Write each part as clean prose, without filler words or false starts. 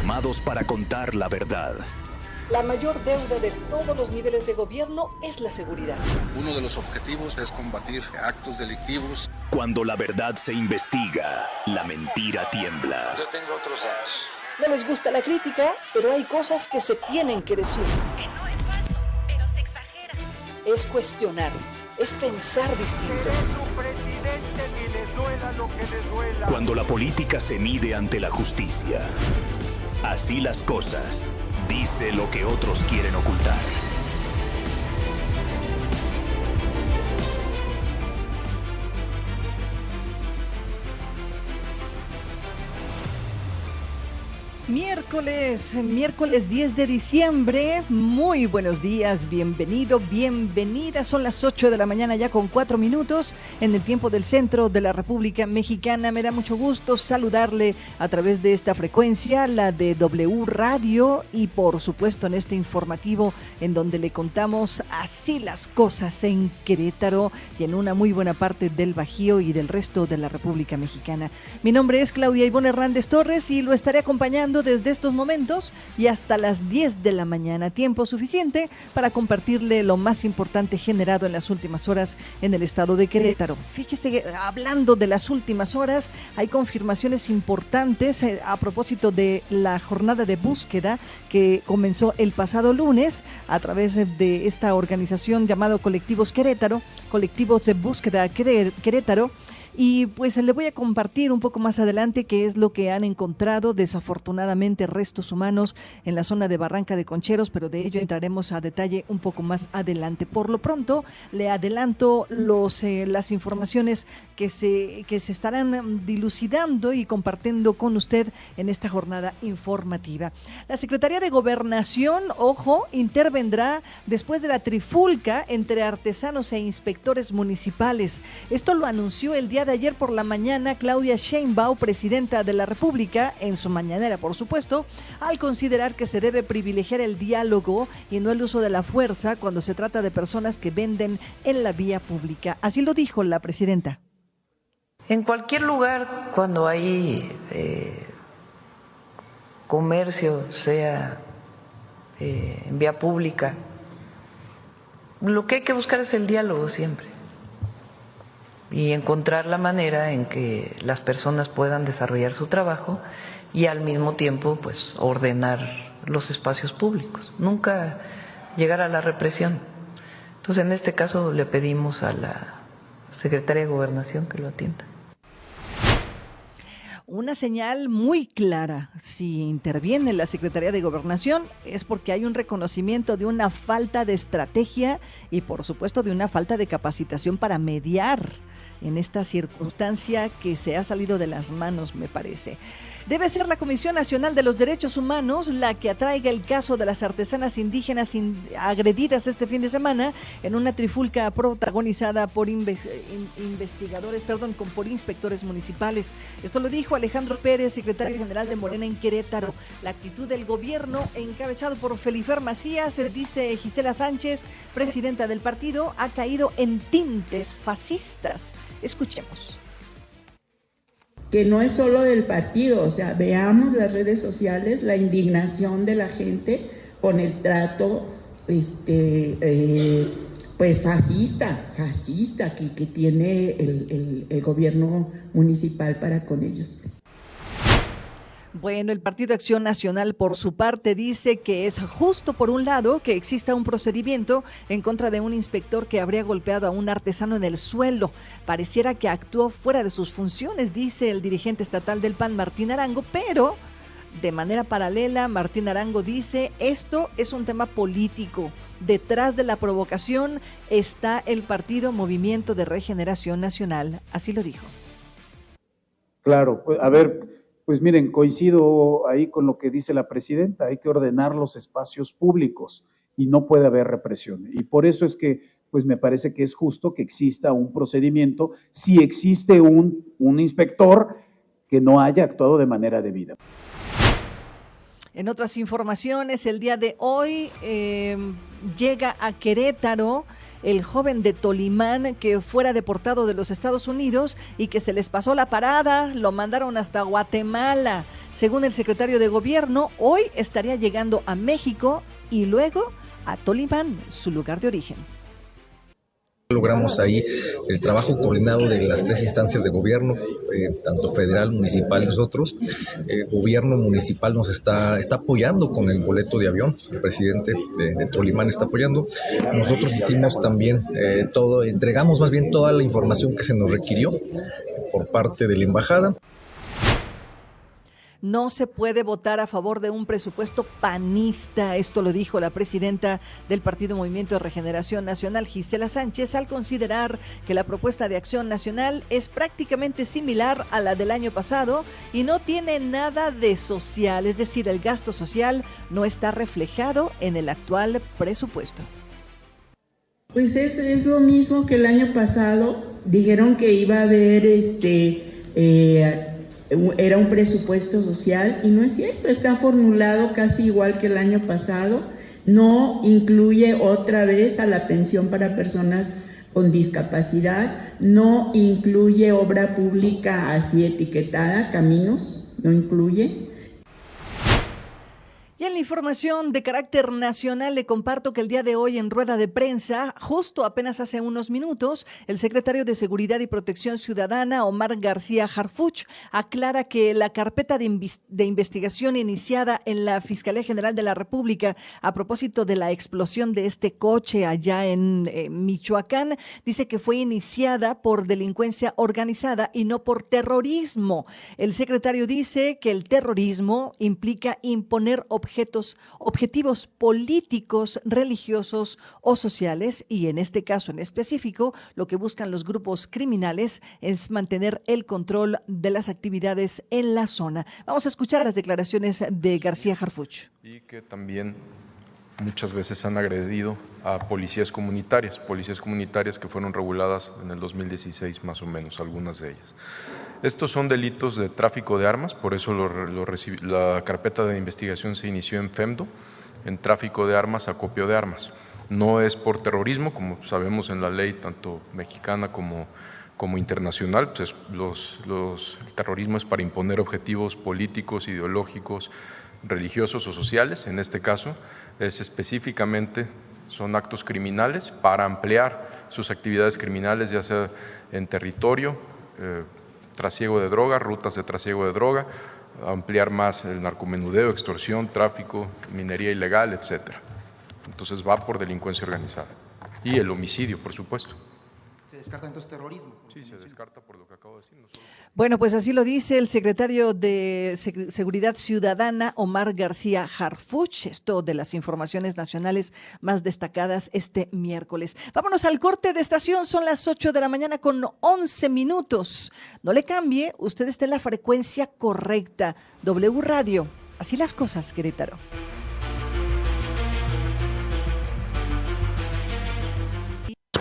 formados para contar la verdad. La mayor deuda de todos los niveles de gobierno es la seguridad. Uno de los objetivos es combatir actos delictivos. Cuando la verdad se investiga, la mentira tiembla. Yo tengo otros datos. No les gusta la crítica, pero hay cosas que se tienen que decir. Que no es falso, pero se exagera. Es cuestionar, es pensar distinto. Cuando la política se mide ante la justicia. Así las cosas. Dice lo que otros quieren ocultar. Miércoles 10 de diciembre, muy buenos días, bienvenido, bienvenida, son las 8 de la mañana ya con 4 minutos en el tiempo del centro de la República Mexicana. Me da mucho gusto saludarle a través de esta frecuencia, la de W Radio y por supuesto en este informativo en donde le contamos así las cosas en Querétaro y en una muy buena parte del Bajío y del resto de la República Mexicana. Mi nombre es Claudia Ivonne Hernández Torres y lo estaré acompañando desde estos momentos y hasta las 10 de la mañana, tiempo suficiente para compartirle lo más importante generado en las últimas horas en el estado de Querétaro. Fíjese, hablando de las últimas horas, hay confirmaciones importantes a propósito de la jornada de búsqueda que comenzó el pasado lunes a través de esta organización llamado Colectivos Querétaro, Colectivos de Búsqueda Querétaro. Y pues le voy a compartir un poco más adelante qué es lo que han encontrado, desafortunadamente restos humanos en la zona de Barranca de Concheros, pero de ello entraremos a detalle un poco más adelante. Por lo pronto le adelanto las informaciones que se estarán dilucidando y compartiendo con usted en esta jornada informativa. La Secretaría de Gobernación, ojo, intervendrá después de la trifulca entre artesanos e inspectores municipales. Esto lo anunció el día de ayer por la mañana Claudia Sheinbaum, presidenta de la República, en su mañanera, por supuesto, al considerar que se debe privilegiar el diálogo y no el uso de la fuerza cuando se trata de personas que venden en la vía pública. Así lo dijo la presidenta. En cualquier lugar, cuando hay comercio, sea en vía pública, lo que hay que buscar es el diálogo siempre. Y encontrar la manera en que las personas puedan desarrollar su trabajo y al mismo tiempo pues ordenar los espacios públicos, nunca llegar a la represión. Entonces en este caso le pedimos a la Secretaría de Gobernación que lo atienda. Una señal muy clara, si interviene la Secretaría de Gobernación es porque hay un reconocimiento de una falta de estrategia y por supuesto de una falta de capacitación para mediar en esta circunstancia que se ha salido de las manos, me parece. Debe ser la Comisión Nacional de los Derechos Humanos la que atraiga el caso de las artesanas indígenas agredidas este fin de semana en una trifulca protagonizada por por inspectores municipales. Esto lo dijo Alejandro Pérez, secretario general de Morena en Querétaro. La actitud del gobierno, encabezado por Felifer Macías, dice Gisela Sánchez, presidenta del partido, ha caído en tintes fascistas. Escuchemos. Que no es solo del partido, o sea, veamos las redes sociales, la indignación de la gente con el trato pues fascista que tiene el gobierno municipal para con ellos. Bueno, el Partido Acción Nacional, por su parte, dice que es justo, por un lado, que exista un procedimiento en contra de un inspector que habría golpeado a un artesano en el suelo. Pareciera que actuó fuera de sus funciones, dice el dirigente estatal del PAN, Martín Arango, pero de manera paralela, Martín Arango dice, esto es un tema político. Detrás de la provocación está el partido Movimiento de Regeneración Nacional. Así lo dijo. Claro, a ver... Pues miren, coincido ahí con lo que dice la presidenta, hay que ordenar los espacios públicos y no puede haber represión. Y por eso es que, pues me parece que es justo que exista un procedimiento si existe un inspector que no haya actuado de manera debida. En otras informaciones, el día de hoy llega a Querétaro el joven de Tolimán que fuera deportado de los Estados Unidos y que se les pasó la parada, lo mandaron hasta Guatemala. Según el secretario de Gobierno, hoy estaría llegando a México y luego a Tolimán, su lugar de origen. Logramos ahí el trabajo coordinado de las 3 instancias de gobierno, tanto federal, municipal, nosotros. El gobierno municipal nos está apoyando con el boleto de avión, el presidente de Tolimán está apoyando. Nosotros hicimos también entregamos más bien toda la información que se nos requirió por parte de la embajada. No se puede votar a favor de un presupuesto panista. Esto lo dijo la presidenta del Partido Movimiento de Regeneración Nacional, Gisela Sánchez, al considerar que la propuesta de Acción Nacional es prácticamente similar a la del año pasado y no tiene nada de social, es decir, el gasto social no está reflejado en el actual presupuesto. Pues es lo mismo que el año pasado. Dijeron que iba a haber era un presupuesto social y no es cierto, está formulado casi igual que el año pasado, no incluye otra vez a la pensión para personas con discapacidad, no incluye obra pública así etiquetada, caminos, no incluye. Y en la información de carácter nacional le comparto que el día de hoy en rueda de prensa, justo apenas hace unos minutos, el secretario de Seguridad y Protección Ciudadana, Omar García Harfuch, aclara que la carpeta de investigación iniciada en la Fiscalía General de la República a propósito de la explosión de este coche allá en Michoacán, dice que fue iniciada por delincuencia organizada y no por terrorismo. El secretario dice que el terrorismo implica imponer objetivos políticos, religiosos o sociales y en este caso en específico lo que buscan los grupos criminales es mantener el control de las actividades en la zona. Vamos a escuchar las declaraciones de García Harfuch. Y que también muchas veces han agredido a policías comunitarias que fueron reguladas en el 2016 más o menos, algunas de ellas. Estos son delitos de tráfico de armas, por eso la carpeta de investigación se inició en FEMDO, en tráfico de armas, acopio de armas. No es por terrorismo, como sabemos en la ley tanto mexicana como internacional, pues el terrorismo es para imponer objetivos políticos, ideológicos, religiosos o sociales. En este caso es específicamente, son actos criminales para ampliar sus actividades criminales, ya sea en territorio, trasiego de droga, rutas de trasiego de droga, ampliar más el narcomenudeo, extorsión, tráfico, minería ilegal, etcétera. Entonces va por delincuencia organizada. Y el homicidio, por supuesto. ¿Se descarta entonces terrorismo? Sí, se descarta por lo que acabo de decir. No solo... Bueno, pues así lo dice el secretario de Seguridad Ciudadana, Omar García Harfuch, esto de las informaciones nacionales más destacadas este miércoles. Vámonos al corte de estación, son las 8 de la mañana con 11 minutos. No le cambie, usted está en la frecuencia correcta, W Radio. Así las cosas, Querétaro.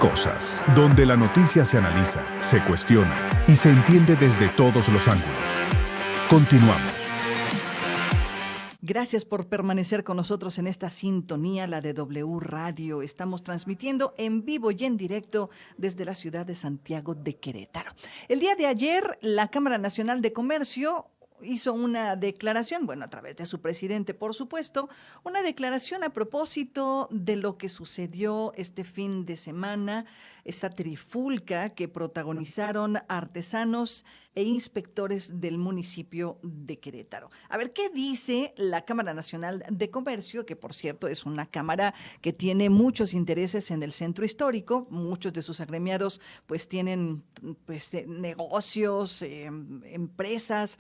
Cosas, donde la noticia se analiza, se cuestiona y se entiende desde todos los ángulos. Continuamos. Gracias por permanecer con nosotros en esta sintonía, la de W Radio. Estamos transmitiendo en vivo y en directo desde la ciudad de Santiago de Querétaro. El día de ayer, la Cámara Nacional de Comercio hizo una declaración, bueno, a través de su presidente, por supuesto, una declaración a propósito de lo que sucedió este fin de semana, esta trifulca que protagonizaron artesanos e inspectores del municipio de Querétaro. A ver, ¿qué dice la Cámara Nacional de Comercio? Que, por cierto, es una cámara que tiene muchos intereses en el centro histórico. Muchos de sus agremiados, pues, tienen negocios, empresas,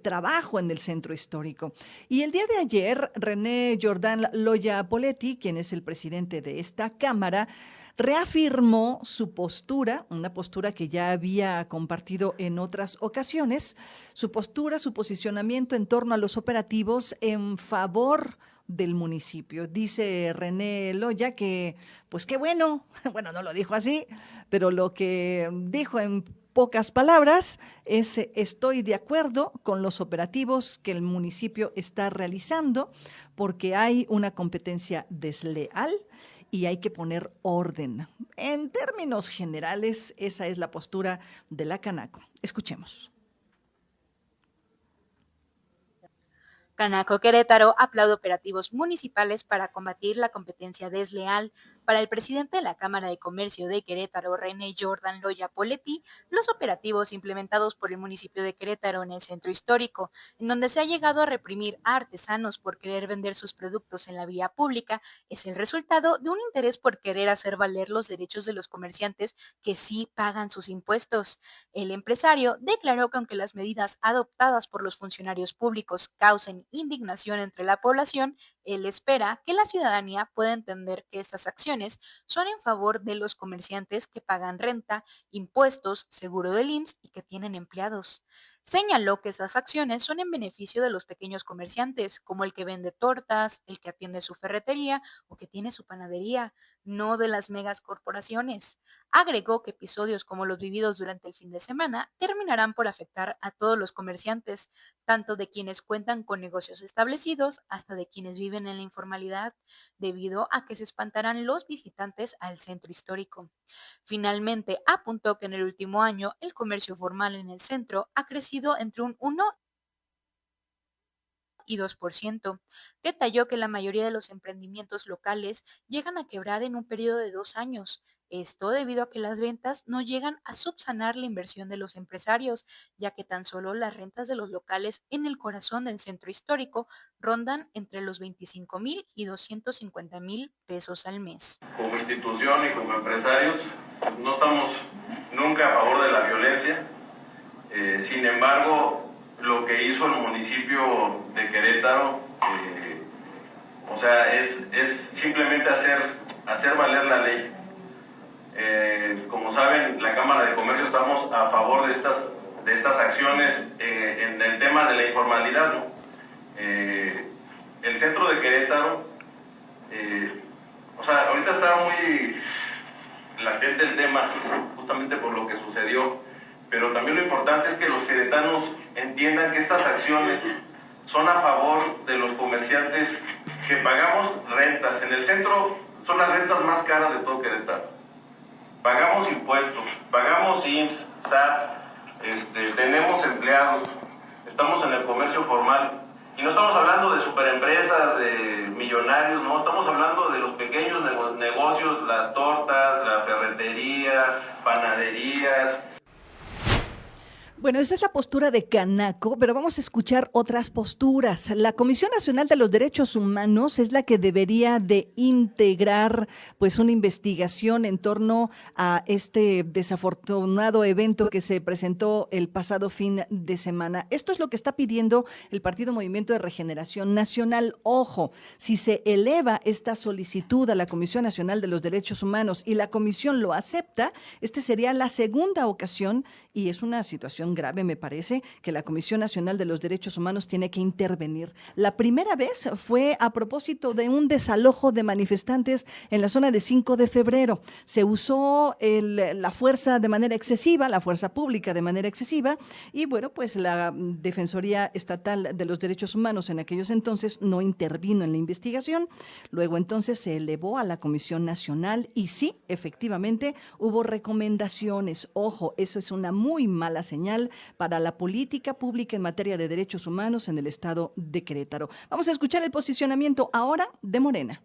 trabajo en el centro histórico. Y el día de ayer, René Jordán Loya Poletti, quien es el presidente de esta cámara, reafirmó su postura, una postura que ya había compartido en otras ocasiones, su postura, su posicionamiento en torno a los operativos en favor del municipio. Dice René Loya que, pues qué bueno, no lo dijo así, pero lo que dijo en pocas palabras es: estoy de acuerdo con los operativos que el municipio está realizando porque hay una competencia desleal y hay que poner orden. En términos generales, esa es la postura de la Canaco. Escuchemos. Canaco Querétaro aplaude operativos municipales para combatir la competencia desleal. Para el presidente de la Cámara de Comercio de Querétaro, René Jordan Loya Poletti, los operativos implementados por el municipio de Querétaro en el centro histórico, en donde se ha llegado a reprimir a artesanos por querer vender sus productos en la vía pública, es el resultado de un interés por querer hacer valer los derechos de los comerciantes que sí pagan sus impuestos. El empresario declaró que aunque las medidas adoptadas por los funcionarios públicos causen indignación entre la población, él espera que la ciudadanía pueda entender que estas acciones son en favor de los comerciantes que pagan renta, impuestos, seguro del IMSS y que tienen empleados. Señaló que esas acciones son en beneficio de los pequeños comerciantes, como el que vende tortas, el que atiende su ferretería o que tiene su panadería, no de las megas corporaciones. Agregó que episodios como los vividos durante el fin de semana terminarán por afectar a todos los comerciantes, tanto de quienes cuentan con negocios establecidos hasta de quienes viven en la informalidad, debido a que se espantarán los visitantes al centro histórico. Finalmente, apuntó que en el último año el comercio formal en el centro ha crecido entre un 1 y 2%. Detalló que la mayoría de los emprendimientos locales llegan a quebrar en un periodo de 2 años. Esto debido a que las ventas no llegan a subsanar la inversión de los empresarios, ya que tan solo las rentas de los locales en el corazón del centro histórico rondan entre los 25,000 y 250,000 pesos al mes. Como institución y como empresarios, no estamos nunca a favor de la violencia. Sin embargo, lo que hizo el municipio de Querétaro, es simplemente hacer valer la ley. Como saben, la Cámara de Comercio estamos a favor de estas acciones en el tema de la informalidad, ¿no? El centro de Querétaro, ahorita está muy latente el tema, justamente por lo que sucedió, pero también lo importante es que los queretanos entiendan que estas acciones son a favor de los comerciantes que pagamos rentas. En el centro son las rentas más caras de todo Querétaro. Pagamos impuestos, pagamos IMSS, SAT, tenemos empleados, estamos en el comercio formal. Y no estamos hablando de superempresas, de millonarios, no, estamos hablando de los pequeños negocios, las tortas, la ferretería, panaderías. Bueno, esa es la postura de Canaco, pero vamos a escuchar otras posturas. La Comisión Nacional de los Derechos Humanos es la que debería de integrar pues una investigación en torno a este desafortunado evento que se presentó el pasado fin de semana. Esto es lo que está pidiendo el Partido Movimiento de Regeneración Nacional. Ojo, si se eleva esta solicitud a la Comisión Nacional de los Derechos Humanos y la comisión lo acepta, este sería la segunda ocasión y es una situación grave, me parece, que la Comisión Nacional de los Derechos Humanos tiene que intervenir. La primera vez fue a propósito de un desalojo de manifestantes en la zona de 5 de febrero. Se usó la fuerza de manera excesiva, la fuerza pública de manera excesiva, y bueno, pues la Defensoría Estatal de los Derechos Humanos en aquellos entonces no intervino en la investigación. Luego entonces se elevó a la Comisión Nacional y sí, efectivamente, hubo recomendaciones. Ojo, eso es una muy mala señal para la política pública en materia de derechos humanos en el estado de Querétaro. Vamos a escuchar el posicionamiento ahora de Morena.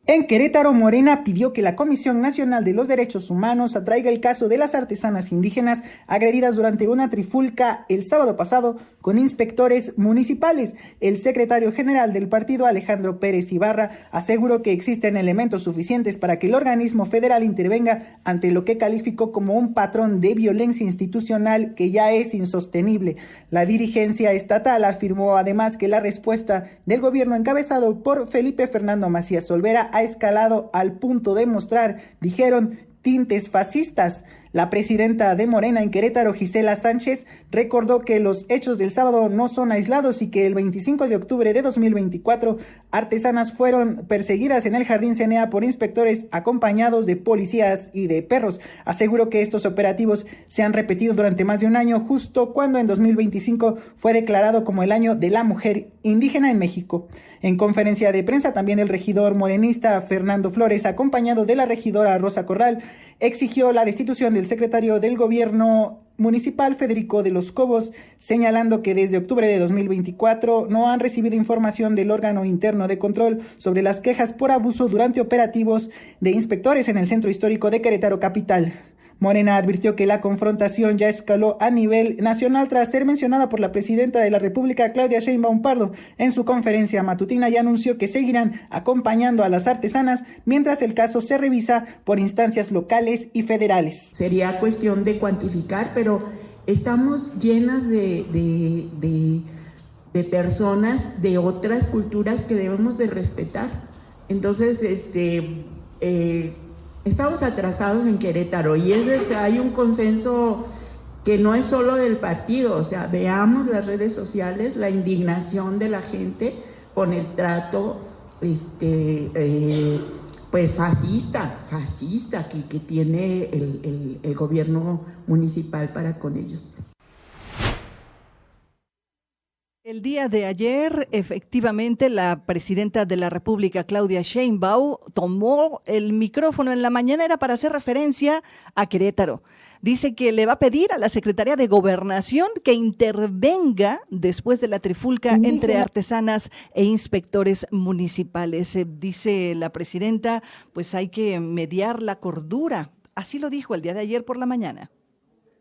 En Querétaro, Morena pidió que la Comisión Nacional de los Derechos Humanos atraiga el caso de las artesanas indígenas agredidas durante una trifulca el sábado pasado con inspectores municipales. El secretario general del partido, Alejandro Pérez Ibarra, aseguró que existen elementos suficientes para que el organismo federal intervenga ante lo que calificó como un patrón de violencia institucional que ya es insostenible. La dirigencia estatal afirmó además que la respuesta del gobierno encabezado por Felipe Fernando Macías Olvera ha escalado al punto de mostrar, dijeron, tintes fascistas. La presidenta de Morena en Querétaro, Gisela Sánchez, recordó que los hechos del sábado no son aislados y que el 25 de octubre de 2024 artesanas fueron perseguidas en el Jardín CNA por inspectores acompañados de policías y de perros. Aseguró que estos operativos se han repetido durante más de un año, justo cuando en 2025 fue declarado como el año de la mujer indígena en México. En conferencia de prensa también el regidor morenista Fernando Flores, acompañado de la regidora Rosa Corral, exigió la destitución del secretario del Gobierno municipal Federico de los Cobos, señalando que desde octubre de 2024 no han recibido información del órgano interno de control sobre las quejas por abuso durante operativos de inspectores en el centro histórico de Querétaro capital. Morena advirtió que la confrontación ya escaló a nivel nacional tras ser mencionada por la presidenta de la República, Claudia Sheinbaum Pardo, en su conferencia matutina, y anunció que seguirán acompañando a las artesanas mientras el caso se revisa por instancias locales y federales. Sería cuestión de cuantificar, pero estamos llenas de personas de otras culturas que debemos de respetar. Entonces, estamos atrasados en Querétaro y hay un consenso que no es solo del partido, o sea, veamos las redes sociales, la indignación de la gente con el trato pues fascista que tiene el gobierno municipal para con ellos. El día de ayer, efectivamente, la presidenta de la República, Claudia Sheinbaum, tomó el micrófono en la mañanera para hacer referencia a Querétaro. Dice que le va a pedir a la Secretaría de Gobernación que intervenga después de la trifulca entre artesanas e inspectores municipales. Dice la presidenta, pues hay que mediar la cordura. Así lo dijo el día de ayer por la mañana.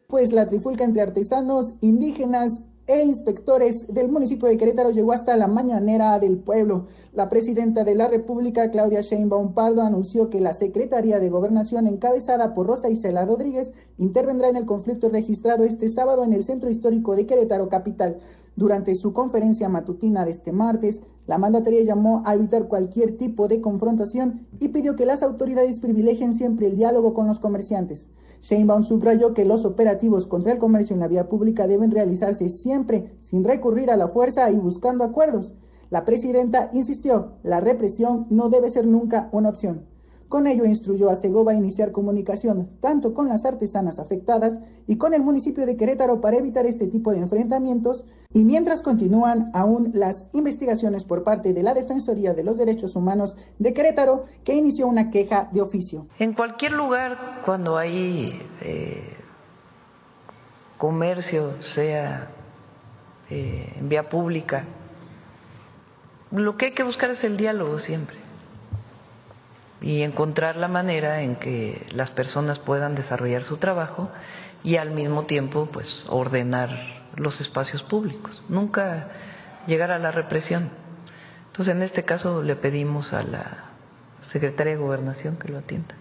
Pues la trifulca entre artesanos, indígenas e inspectores del municipio de Querétaro llegó hasta la mañanera del pueblo. La presidenta de la República, Claudia Sheinbaum Pardo, anunció que la Secretaría de Gobernación, encabezada por Rosa Isela Rodríguez, intervendrá en el conflicto registrado este sábado en el centro histórico de Querétaro capital. Durante su conferencia matutina de este martes, la mandataria llamó a evitar cualquier tipo de confrontación y pidió que las autoridades privilegien siempre el diálogo con los comerciantes. Sheinbaum subrayó que los operativos contra el comercio en la vía pública deben realizarse siempre sin recurrir a la fuerza y buscando acuerdos. La presidenta insistió, la represión no debe ser nunca una opción. Con ello instruyó a Segova a iniciar comunicación tanto con las artesanas afectadas y con el municipio de Querétaro para evitar este tipo de enfrentamientos, y mientras continúan aún las investigaciones por parte de la Defensoría de los Derechos Humanos de Querétaro, que inició una queja de oficio. En cualquier lugar, cuando hay comercio, sea en vía pública, lo que hay que buscar es el diálogo siempre y encontrar la manera en que las personas puedan desarrollar su trabajo y al mismo tiempo pues ordenar los espacios públicos, nunca llegar a la represión. Entonces, en este caso le pedimos a la Secretaría de Gobernación que lo atienda.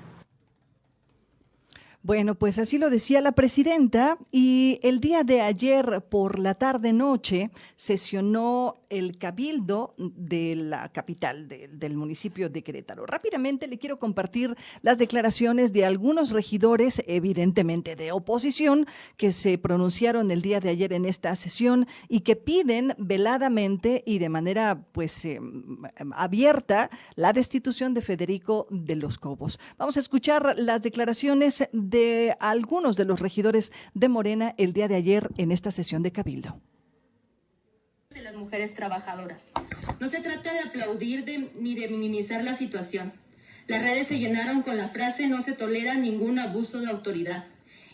Bueno, pues así lo decía la presidenta, y el día de ayer por la tarde-noche sesionó el cabildo de la capital del municipio de Querétaro. Rápidamente le quiero compartir las declaraciones de algunos regidores, evidentemente de oposición, que se pronunciaron el día de ayer en esta sesión y que piden veladamente y de manera pues abierta la destitución de Federico de los Cobos. Vamos a escuchar las declaraciones de algunos de los regidores de Morena el día de ayer en esta sesión de cabildo. De las mujeres trabajadoras. No se trata de aplaudir ni de minimizar la situación. Las redes se llenaron con la frase "no se tolera ningún abuso de autoridad"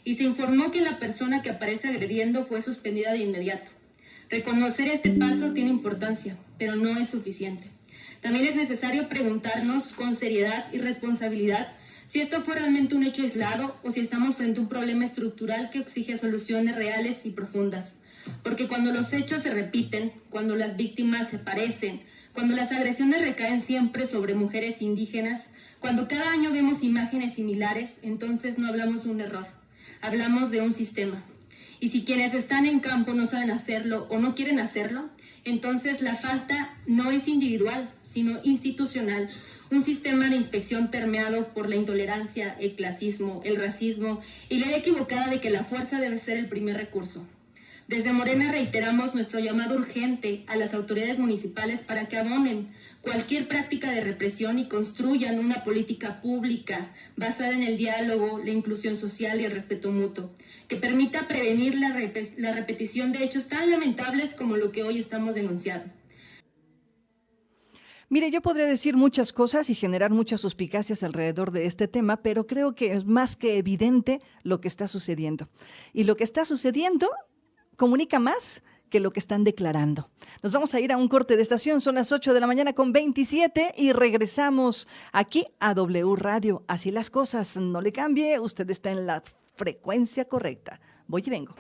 y se informó que la persona que aparece agrediendo fue suspendida de inmediato. Reconocer este paso tiene importancia, pero no es suficiente. También es necesario preguntarnos con seriedad y responsabilidad si esto fue realmente un hecho aislado o si estamos frente a un problema estructural que exige soluciones reales y profundas. Porque cuando los hechos se repiten, cuando las víctimas se parecen, cuando las agresiones recaen siempre sobre mujeres indígenas, cuando cada año vemos imágenes similares, entonces no hablamos de un error, hablamos de un sistema. Y si quienes están en campo no saben hacerlo o no quieren hacerlo, entonces la falta no es individual, sino institucional. Un sistema de inspección permeado por la intolerancia, el clasismo, el racismo y la idea equivocada de que la fuerza debe ser el primer recurso. Desde Morena reiteramos nuestro llamado urgente a las autoridades municipales para que abonen cualquier práctica de represión y construyan una política pública basada en el diálogo, la inclusión social y el respeto mutuo, que permita prevenir la repetición de hechos tan lamentables como lo que hoy estamos denunciando. Mire, yo podría decir muchas cosas y generar muchas suspicacias alrededor de este tema, pero creo que es más que evidente lo que está sucediendo. Y lo que está sucediendo comunica más que lo que están declarando. Nos vamos a ir a un corte de estación, son las 8 de la mañana con 27 y regresamos aquí a W Radio. Así las cosas, no le cambie, usted está en la frecuencia correcta. Voy y vengo.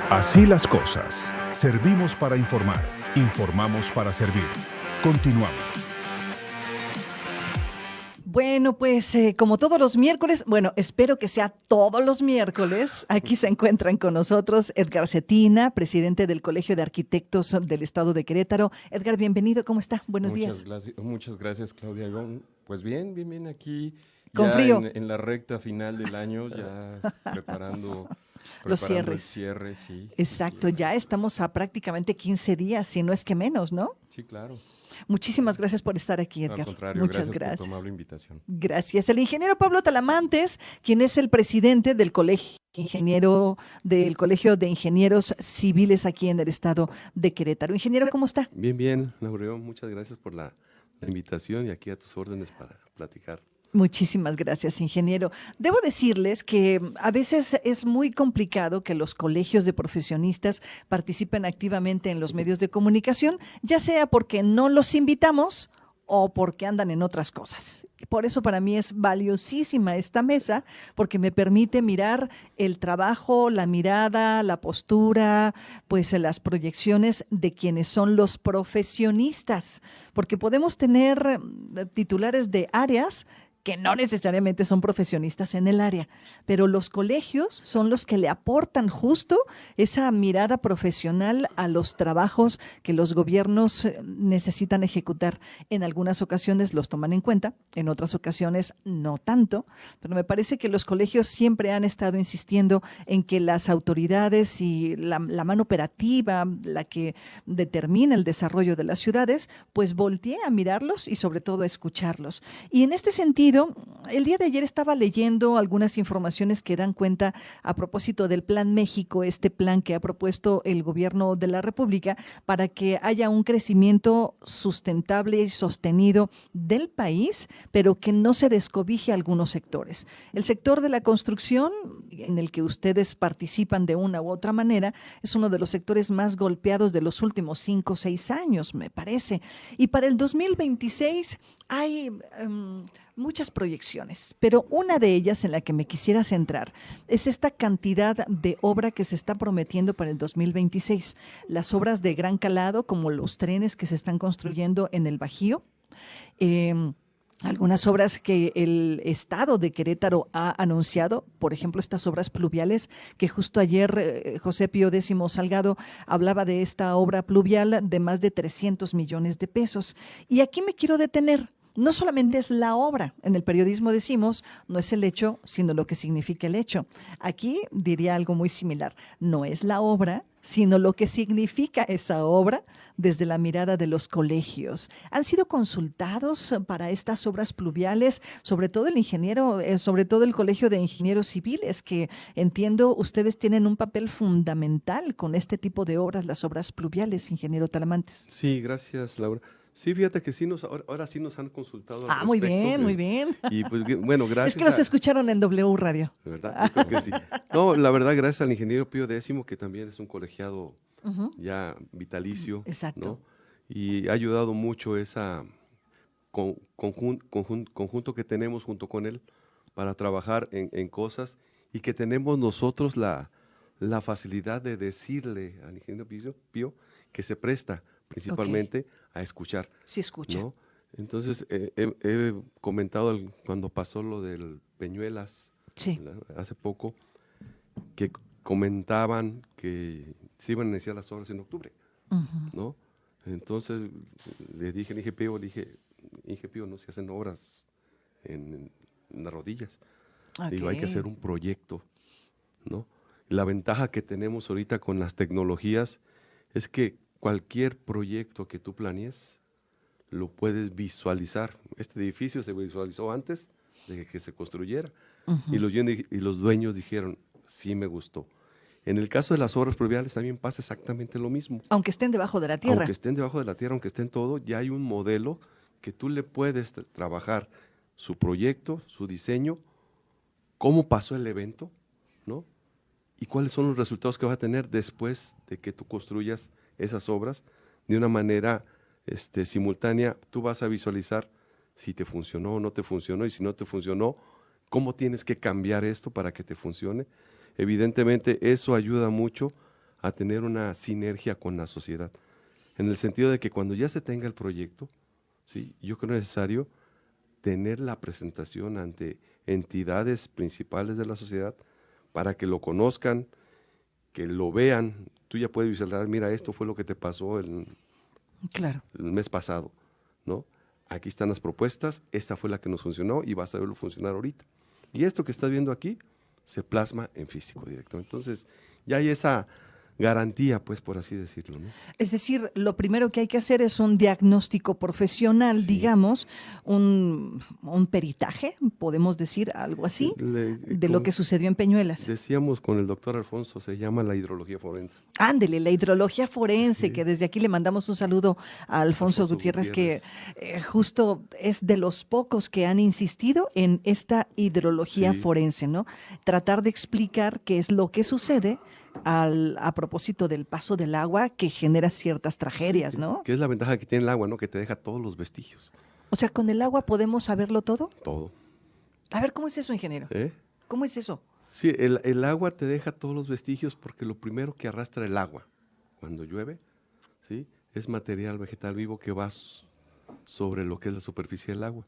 Así las cosas. Servimos para informar, informamos para servir. Continuamos. Bueno, pues como todos los miércoles, bueno, espero que sea todos los miércoles, aquí se encuentran con nosotros Edgar Cetina, presidente del Colegio de Arquitectos del Estado de Querétaro. Edgar, bienvenido, ¿cómo está? Buenos días. Muchas gracias, Claudia. Pues bien aquí. Con ya frío. En la recta final del año, ya preparando los cierres. El cierre, sí. Exacto, ya estamos a prácticamente 15 días, si no es que menos, ¿no? Sí, claro. Muchísimas gracias por estar aquí, Edgar. Al contrario, muchas gracias por tu amable invitación. Gracias. El ingeniero Pablo Talamantes, quien es el presidente del Colegio de Ingenieros Civiles aquí en el estado de Querétaro. Ingeniero, ¿cómo está? Bien, Laureón, muchas gracias por la invitación y aquí a tus órdenes para platicar. Muchísimas gracias, ingeniero. Debo decirles que a veces es muy complicado que los colegios de profesionistas participen activamente en los medios de comunicación, ya sea porque no los invitamos o porque andan en otras cosas. Por eso para mí es valiosísima esta mesa, porque me permite mirar el trabajo, la mirada, la postura, pues las proyecciones de quienes son los profesionistas, porque podemos tener titulares de áreas que no necesariamente son profesionistas en el área, pero los colegios son los que le aportan justo esa mirada profesional a los trabajos que los gobiernos necesitan ejecutar. En algunas ocasiones los toman en cuenta, en otras ocasiones no tanto, pero me parece que los colegios siempre han estado insistiendo en que las autoridades y la mano operativa, la que determina el desarrollo de las ciudades, pues voltee a mirarlos y sobre todo a escucharlos. Y en este sentido, el día de ayer estaba leyendo algunas informaciones que dan cuenta a propósito del Plan México, este plan que ha propuesto el gobierno de la República para que haya un crecimiento sustentable y sostenido del país, pero que no se descobije a algunos sectores. El sector de la construcción, en el que ustedes participan de una u otra manera, es uno de los sectores más golpeados de los últimos 5 o 6 años, me parece. Y para el 2026 hay muchas proyecciones, pero una de ellas en la que me quisiera centrar es esta cantidad de obra que se está prometiendo para el 2026. Las obras de gran calado, como los trenes que se están construyendo en el Bajío, algunas obras que el Estado de Querétaro ha anunciado, por ejemplo, estas obras pluviales, que justo ayer José Pío X Salgado hablaba de esta obra pluvial de más de 300 millones de pesos. Y aquí me quiero detener. No solamente es la obra, en el periodismo decimos, no es el hecho, sino lo que significa el hecho. Aquí diría algo muy similar, no es la obra, sino lo que significa esa obra desde la mirada de los colegios. ¿Han sido consultados para estas obras pluviales, sobre todo sobre todo el Colegio de Ingenieros Civiles, que entiendo ustedes tienen un papel fundamental con este tipo de obras, las obras pluviales, ingeniero Talamantes? Sí, gracias, Laura. Sí, fíjate que sí ahora sí nos han consultado. Muy bien, muy bien. Y pues bueno, gracias. Es que los escucharon en W Radio. ¿Verdad? Yo creo que sí. No, la verdad, gracias al ingeniero Pío X, que también es un colegiado ya vitalicio. Exacto. ¿no? Y ha ayudado mucho esa conjunto que tenemos junto con él para trabajar en cosas y que tenemos nosotros la facilidad de decirle al ingeniero Pío que se presta principalmente a escuchar. Sí, escucha. ¿no? Entonces, he comentado cuando pasó lo del Peñuelas, sí, hace poco, que comentaban que se iban a iniciar las obras en octubre, ¿no? Entonces, le dije al Inge Pío, no se hacen obras en las rodillas. Okay. Digo, hay que hacer un proyecto, ¿no? La ventaja que tenemos ahorita con las tecnologías es que cualquier proyecto que tú planees, lo puedes visualizar. Este edificio se visualizó antes de que se construyera. Y los dueños dijeron, sí me gustó. En el caso de las obras pluviales también pasa exactamente lo mismo. Aunque estén debajo de la tierra. Aunque estén debajo de la tierra, aunque estén todo, ya hay un modelo que tú le puedes trabajar su proyecto, su diseño, cómo pasó el evento, ¿no? Y cuáles son los resultados que va a tener después de que tú construyas esas obras de una manera simultánea. Tú vas a visualizar si te funcionó o no te funcionó, y si no te funcionó, cómo tienes que cambiar esto para que te funcione. Evidentemente eso ayuda mucho a tener una sinergia con la sociedad, en el sentido de que cuando ya se tenga el proyecto, ¿sí? Yo creo necesario tener la presentación ante entidades principales de la sociedad para que lo conozcan, que lo vean. Tú ya puedes visualizar, mira, esto fue lo que te pasó el mes pasado, ¿no? Aquí están las propuestas, esta fue la que nos funcionó y vas a verlo funcionar ahorita. Y esto que estás viendo aquí se plasma en físico directo. Entonces, ya hay esa garantía, pues, por así decirlo, ¿no? Es decir, lo primero que hay que hacer es un diagnóstico profesional, digamos, un peritaje, podemos decir algo así, de lo que sucedió en Peñuelas. Decíamos con el doctor Alfonso, se llama la hidrología forense. Ándele, la hidrología forense, que desde aquí le mandamos un saludo a Alfonso Gutiérrez, que justo es de los pocos que han insistido en esta hidrología forense, ¿no? Tratar de explicar qué es lo que sucede a propósito del paso del agua que genera ciertas tragedias, ¿no? Que es la ventaja que tiene el agua, ¿no? Que te deja todos los vestigios. O sea, ¿con el agua podemos saberlo todo? Todo. A ver, ¿cómo es eso, ingeniero? ¿Cómo es eso? Sí, el agua te deja todos los vestigios porque lo primero que arrastra el agua cuando llueve, ¿sí? Es material vegetal vivo que va sobre lo que es la superficie del agua.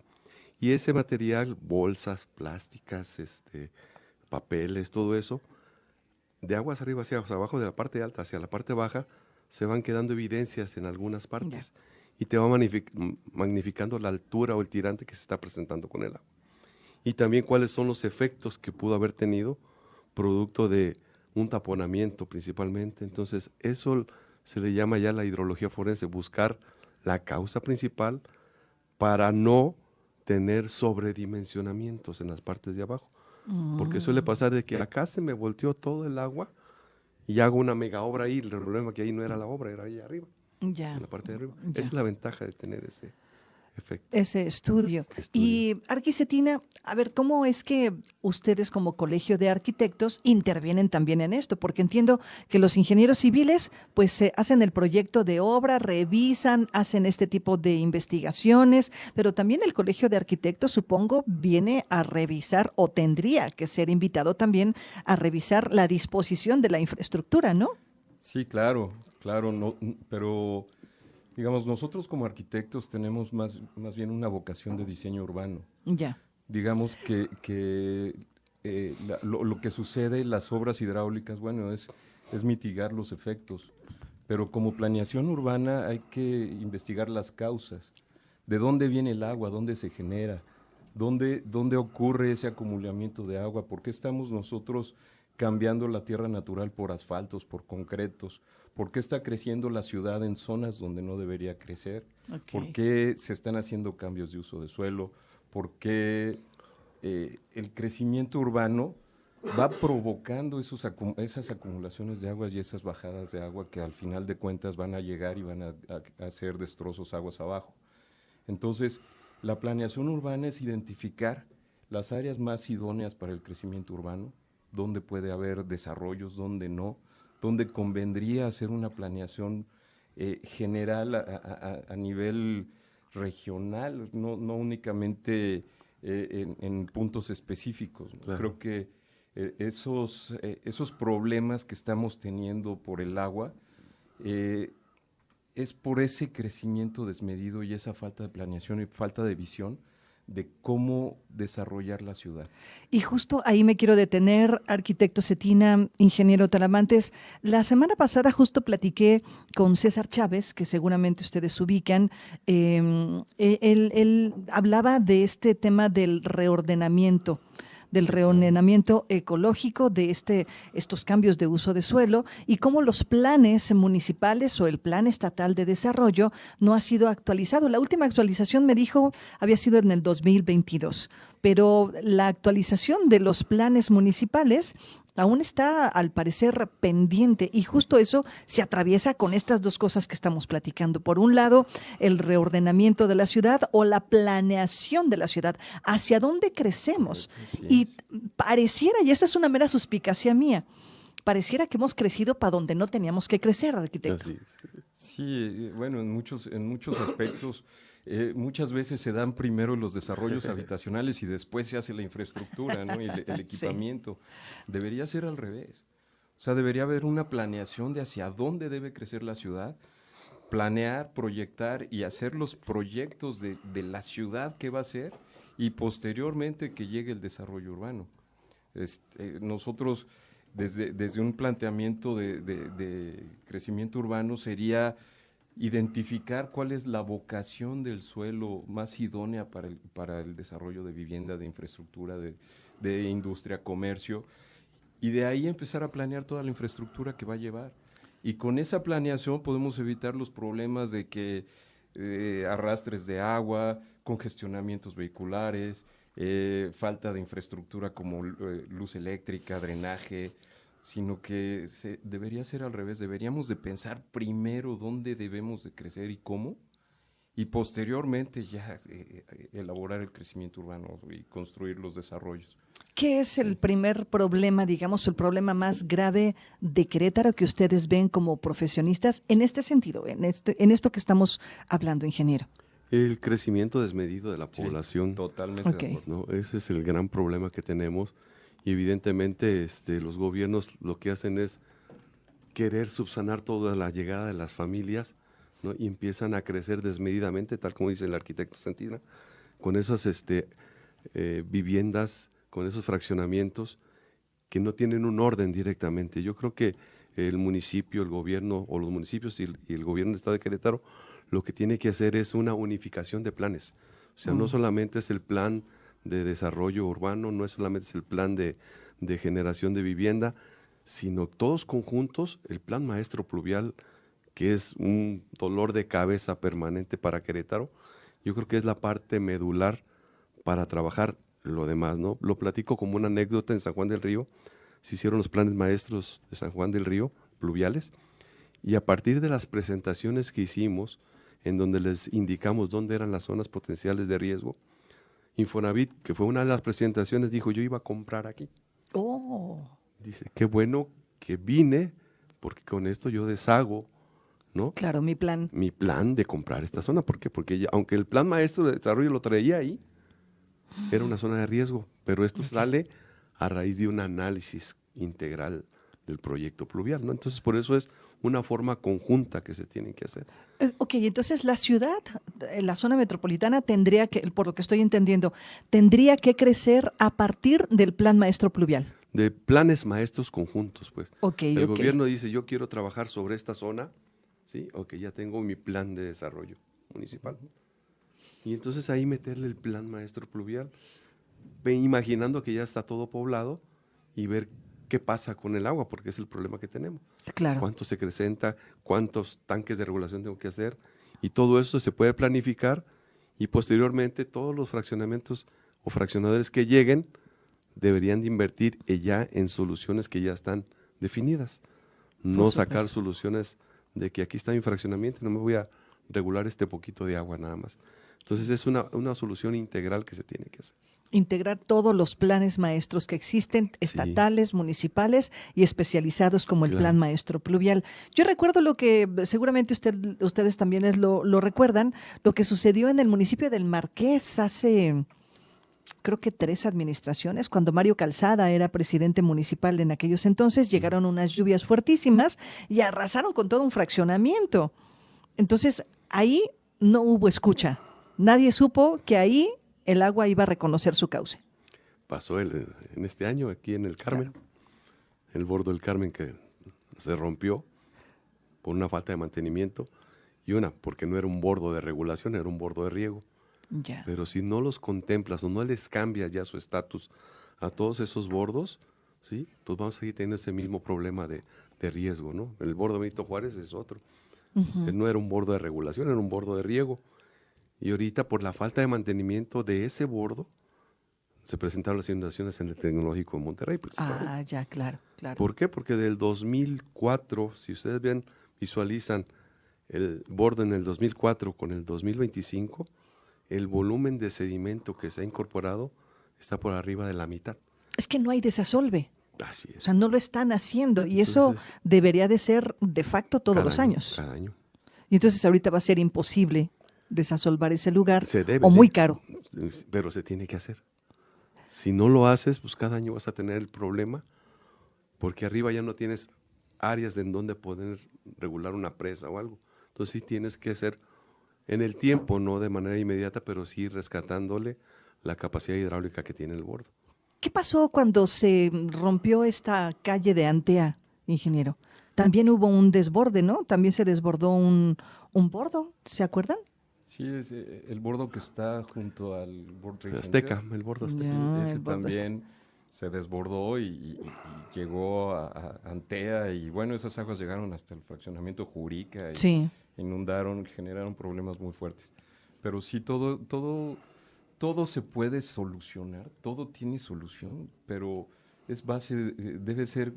Y ese material, bolsas, plásticas, papeles, todo eso, de aguas arriba hacia abajo, de la parte alta hacia la parte baja, se van quedando evidencias en algunas partes y te va magnificando la altura o el tirante que se está presentando con el agua. Y también cuáles son los efectos que pudo haber tenido producto de un taponamiento principalmente. Entonces, eso se le llama ya la hidrología forense, buscar la causa principal para no tener sobredimensionamientos en las partes de abajo. Porque suele pasar de que acá se me volteó todo el agua y hago una mega obra ahí. El problema es que ahí no era la obra, era ahí arriba, en la parte de arriba. Esa es la ventaja de tener ese efecto. Ese estudio. Y Arqui Cetina, a ver, ¿cómo es que ustedes como Colegio de Arquitectos intervienen también en esto? Porque entiendo que los ingenieros civiles pues hacen el proyecto de obra, revisan, hacen este tipo de investigaciones, pero también el Colegio de Arquitectos, supongo, viene a revisar o tendría que ser invitado también a revisar la disposición de la infraestructura, ¿no? Sí, claro, no, pero digamos, nosotros como arquitectos tenemos más bien una vocación de diseño urbano. Ya. Digamos que lo que sucede en las obras hidráulicas, bueno, es mitigar los efectos, pero como planeación urbana hay que investigar las causas. ¿De dónde viene el agua? ¿Dónde se genera? ¿Dónde ocurre ese acumulamiento de agua? ¿Por qué estamos nosotros cambiando la tierra natural por asfaltos, por concretos? ¿Por qué está creciendo la ciudad en zonas donde no debería crecer? ¿Por qué se están haciendo cambios de uso de suelo? ¿Por qué el crecimiento urbano va provocando esas acumulaciones de aguas y esas bajadas de agua que al final de cuentas van a llegar y van a hacer destrozos aguas abajo? Entonces, la planeación urbana es identificar las áreas más idóneas para el crecimiento urbano, dónde puede haber desarrollos, dónde no, dónde convendría hacer una planeación general a nivel regional, no únicamente en puntos específicos. Claro. Creo que esos problemas que estamos teniendo por el agua es por ese crecimiento desmedido y esa falta de planeación y falta de visión de cómo desarrollar la ciudad. Y justo ahí me quiero detener, arquitecto Cetina, ingeniero Talamantes. La semana pasada justo platiqué con César Chávez, que seguramente ustedes ubican. Él hablaba de este tema del reordenamiento ecológico, de estos cambios de uso de suelo y cómo los planes municipales o el plan estatal de desarrollo no ha sido actualizado. La última actualización, me dijo, había sido en el 2022. pero la actualización de los planes municipales aún está, al parecer, pendiente, y justo eso se atraviesa con estas dos cosas que estamos platicando. Por un lado, el reordenamiento de la ciudad o la planeación de la ciudad, hacia dónde crecemos. Y pareciera, y esto es una mera suspicacia mía, pareciera que hemos crecido para donde no teníamos que crecer, arquitecto. Sí, bueno, en muchos aspectos. Muchas veces se dan primero los desarrollos habitacionales y después se hace la infraestructura, ¿no? Y el equipamiento. Sí. Debería ser al revés. O sea, debería haber una planeación de hacia dónde debe crecer la ciudad, planear, proyectar y hacer los proyectos de la ciudad que va a ser, y posteriormente que llegue el desarrollo urbano. Nosotros, desde un planteamiento de crecimiento urbano, sería identificar cuál es la vocación del suelo más idónea para el desarrollo de vivienda, de infraestructura, de industria, comercio, y de ahí empezar a planear toda la infraestructura que va a llevar. Y con esa planeación podemos evitar los problemas de que arrastres de agua, congestionamientos vehiculares, falta de infraestructura como luz eléctrica, drenaje, sino que debería ser al revés. Deberíamos de pensar primero dónde debemos de crecer y cómo, y posteriormente ya elaborar el crecimiento urbano y construir los desarrollos. ¿Qué es el primer problema, digamos, el problema más grave de Querétaro que ustedes ven como profesionistas en este sentido, en esto que estamos hablando, ingeniero? El crecimiento desmedido de la población. Totalmente de acuerdo. ¿No? Ese es el gran problema que tenemos. Y evidentemente los gobiernos lo que hacen es querer subsanar toda la llegada de las familias, ¿no? Y empiezan a crecer desmedidamente, tal como dice el arquitecto Santina, con esas viviendas, con esos fraccionamientos que no tienen un orden directamente. Yo creo que el municipio, el gobierno, o los municipios y el gobierno del Estado de Querétaro, lo que tiene que hacer es una unificación de planes. O sea, no solamente es el plan de desarrollo urbano, no es solamente es el plan de generación de vivienda, sino todos conjuntos, el plan maestro pluvial, que es un dolor de cabeza permanente para Querétaro. Yo creo que es la parte medular para trabajar lo demás, ¿no? Lo platico como una anécdota. En San Juan del Río se hicieron los planes maestros de San Juan del Río, pluviales, y a partir de las presentaciones que hicimos, en donde les indicamos dónde eran las zonas potenciales de riesgo, Infonavit, que fue una de las presentaciones, dijo: yo iba a comprar aquí. Dice, qué bueno que vine, porque con esto yo deshago, ¿no? Claro, mi plan de comprar esta zona. ¿Por qué? Porque aunque el plan maestro de desarrollo lo traía ahí, era una zona de riesgo, pero esto sale a raíz de un análisis integral del proyecto pluvial, ¿no? Entonces, por eso es una forma conjunta que se tiene que hacer. Ok, entonces la ciudad, la zona metropolitana tendría que, por lo que estoy entendiendo, tendría que crecer a partir del plan maestro pluvial. De planes maestros conjuntos, pues. El gobierno dice: yo quiero trabajar sobre esta zona, ¿sí? Ok, ya tengo mi plan de desarrollo municipal. Y entonces ahí meterle el plan maestro pluvial, imaginando que ya está todo poblado, y ver qué pasa con el agua, porque es el problema que tenemos. Claro. Cuánto se acrecenta, cuántos tanques de regulación tengo que hacer, y todo eso se puede planificar, y posteriormente todos los fraccionamientos o fraccionadores que lleguen deberían de invertir ya en soluciones que ya están definidas. No sacar soluciones de que aquí está mi fraccionamiento y no me voy a regular este poquito de agua nada más. Entonces es una solución integral que se tiene que hacer. Integrar todos los planes maestros que existen, estatales, municipales y especializados como el Plan Maestro Pluvial. Yo recuerdo lo que seguramente ustedes también lo recuerdan, lo que sucedió en el municipio del Marqués hace, creo que 3 administraciones, cuando Mario Calzada era presidente municipal en aquellos entonces. Llegaron unas lluvias fuertísimas y arrasaron con todo un fraccionamiento. Entonces, ahí no hubo escucha. Nadie supo que ahí el agua iba a reconocer su cauce. Pasó en este año aquí en el Carmen, el bordo del Carmen, que se rompió por una falta de mantenimiento, y porque no era un bordo de regulación, era un bordo de riego. Ya. Pero si no los contemplas o no les cambias ya su estatus a todos esos bordos, ¿sí? Pues vamos a seguir teniendo ese mismo problema de riesgo, ¿no? El bordo Benito Juárez es otro. No era un bordo de regulación, era un bordo de riego. Y ahorita, por la falta de mantenimiento de ese bordo, se presentaron las inundaciones en el Tecnológico de Monterrey, principalmente. Ah, ya, claro, claro. ¿Por qué? Porque del 2004, si ustedes ven, visualizan el borde en el 2004 con el 2025, el volumen de sedimento que se ha incorporado está por arriba de la mitad. Es que no hay desasolve. Así es. O sea, no lo están haciendo y eso debería de ser de facto todos los años. Cada año. Y entonces ahorita va a ser imposible desasolvar ese lugar Se debe, o muy caro. Pero se tiene que hacer. Si no lo haces, pues cada año vas a tener el problema, porque arriba ya no tienes áreas en donde poder regular una presa o algo. Entonces sí tienes que hacer en el tiempo, no de manera inmediata, pero sí rescatándole la capacidad hidráulica que tiene el bordo. ¿Qué pasó cuando se rompió esta calle de Antea, ingeniero? También hubo un desborde, ¿no? También se desbordó un bordo, ¿se acuerdan? Sí, es el bordo que está junto al World Trade Azteca, Center. el bordo Azteca. Ya, Ese el bordo también se desbordó y llegó a Antea y bueno, esas aguas llegaron hasta el fraccionamiento Jurica y Sí. inundaron, generaron problemas muy fuertes. Pero sí, todo se puede solucionar, todo tiene solución, pero debe ser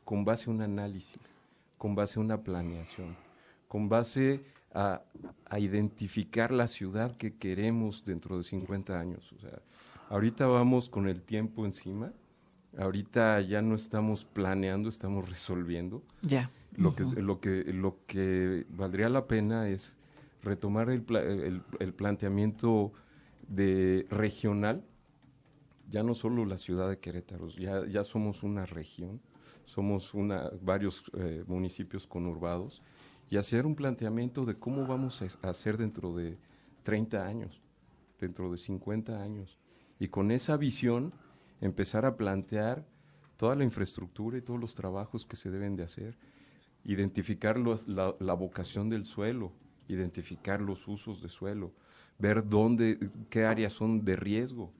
con base a un análisis, con base a una planeación, con base a identificar la ciudad que queremos dentro de 50 años. O sea, ahorita vamos con el tiempo encima, ahorita ya no estamos planeando, estamos resolviendo. Ya. Lo que valdría la pena es retomar el planteamiento de regional, ya no solo la ciudad de Querétaro, ya somos una región, somos varios municipios conurbados, y hacer un planteamiento de cómo vamos a hacer dentro de 30 años, dentro de 50 años, y con esa visión empezar a plantear toda la infraestructura y todos los trabajos que se deben de hacer, identificar la vocación del suelo, identificar los usos de suelo, ver qué áreas son de riesgo,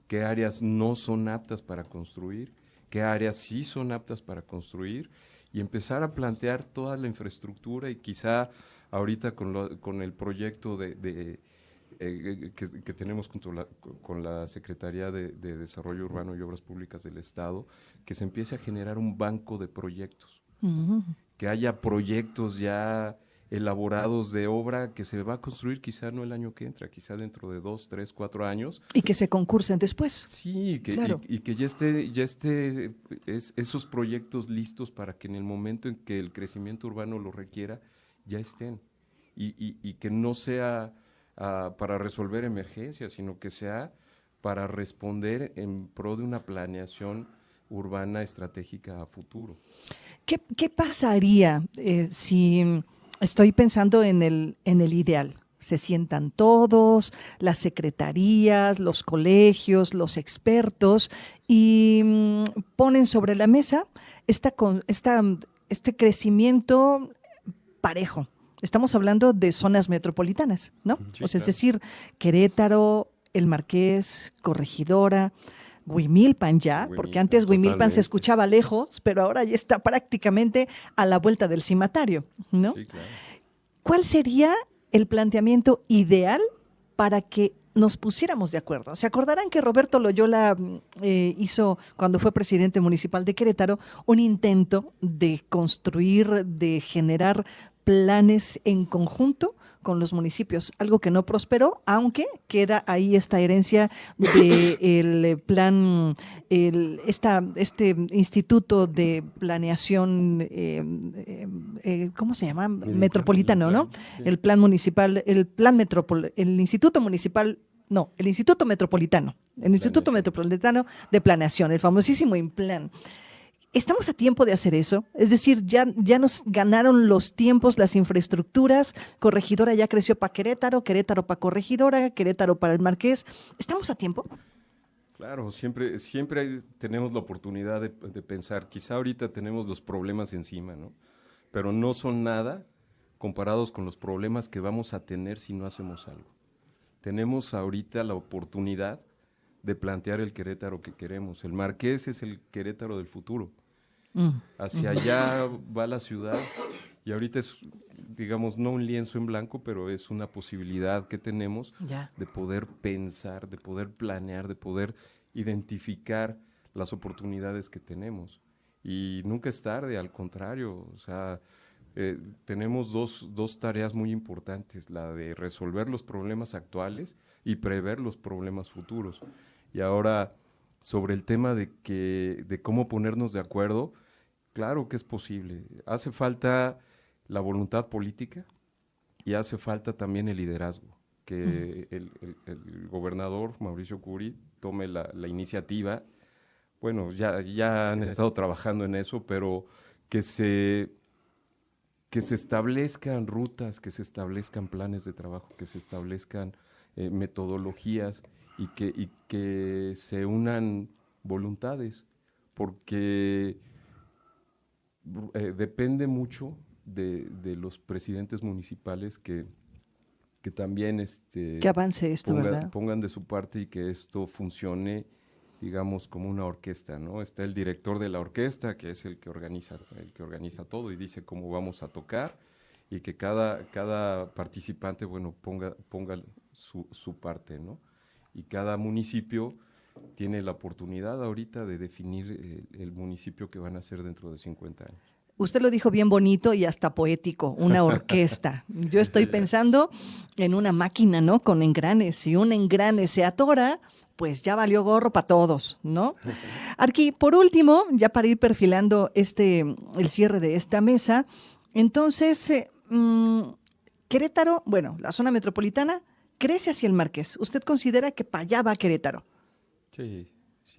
qué áreas no son aptas para construir, qué áreas sí son aptas para construir, y empezar a plantear toda la infraestructura y quizá ahorita con el proyecto que tenemos con la Secretaría de Desarrollo Urbano y Obras Públicas del Estado, que se empiece a generar un banco de proyectos, que haya proyectos ya elaborados de obra que se va a construir quizá no el año que entra, quizá dentro de 2, 3, 4 años. Y que se concursen después. Sí, claro. y que ya esté esos proyectos listos para que en el momento en que el crecimiento urbano lo requiera, ya estén. Y que no sea para resolver emergencias, sino que sea para responder en pro de una planeación urbana estratégica a futuro. ¿Qué pasaría si... Estoy pensando en el ideal? Se sientan todos, las secretarías, los colegios, los expertos y ponen sobre la mesa este crecimiento parejo. Estamos hablando de zonas metropolitanas, ¿no? Sí, o sea, claro. Es decir, Querétaro, El Marqués, Corregidora, Huimilpan ya, porque antes Huimilpan se escuchaba lejos, pero ahora ya está prácticamente a la vuelta del cimatario, ¿no? Sí, claro. ¿Cuál sería el planteamiento ideal para que nos pusiéramos de acuerdo? Se acordarán que Roberto Loyola hizo, cuando fue presidente municipal de Querétaro, un intento de construir, de generar planes en conjunto con los municipios, algo que no prosperó, aunque queda ahí esta herencia del plan, este instituto de planeación, ¿cómo se llama? Metropolitano, ¿no? Sí. El plan municipal, el Instituto Municipal, no, el Instituto Metropolitano, el Instituto Metropolitano de Planeación, el famosísimo IMPLAN. ¿Estamos a tiempo de hacer eso? Es decir, ya nos ganaron los tiempos, las infraestructuras. Corregidora ya creció para Querétaro, Querétaro para Corregidora, Querétaro para El Marqués. ¿Estamos a tiempo? Claro, siempre tenemos la oportunidad de pensar, quizá ahorita tenemos los problemas encima, ¿no? Pero no son nada comparados con los problemas que vamos a tener si no hacemos algo. Tenemos ahorita la oportunidad de plantear el Querétaro que queremos. El Marqués es el Querétaro del futuro. Hacia allá va la ciudad y ahorita es, digamos, no un lienzo en blanco, pero es una posibilidad que tenemos de poder pensar, de poder planear, de poder identificar las oportunidades que tenemos. Y nunca es tarde, al contrario, o sea, tenemos dos tareas muy importantes, la de resolver los problemas actuales y prever los problemas futuros. Y ahora, sobre el tema de cómo ponernos de acuerdo, claro que es posible. Hace falta la voluntad política y hace falta también el liderazgo, que el gobernador Mauricio Curi tome la iniciativa. Bueno, ya han estado trabajando en eso, pero que se establezcan rutas, que se establezcan planes de trabajo, que se establezcan metodologías y que se unan voluntades, porque depende mucho de los presidentes municipales que también que avance esto, ¿verdad? Pongan de su parte y que esto funcione, digamos, como una orquesta, ¿no? Está el director de la orquesta, que es el que organiza todo y dice cómo vamos a tocar, y que cada participante, bueno, ponga su parte, ¿no? Y cada municipio tiene la oportunidad ahorita de definir el municipio que van a ser dentro de 50 años. Usted lo dijo bien bonito y hasta poético, una orquesta. Yo estoy pensando en una máquina, ¿no? Con engranes. Si un engrane se atora, pues ya valió gorro para todos, ¿no? Arqui, por último, ya para ir perfilando el cierre de esta mesa, entonces, Querétaro, bueno, la zona metropolitana crece hacia el Marqués. ¿Usted considera que para allá va Querétaro? Sí.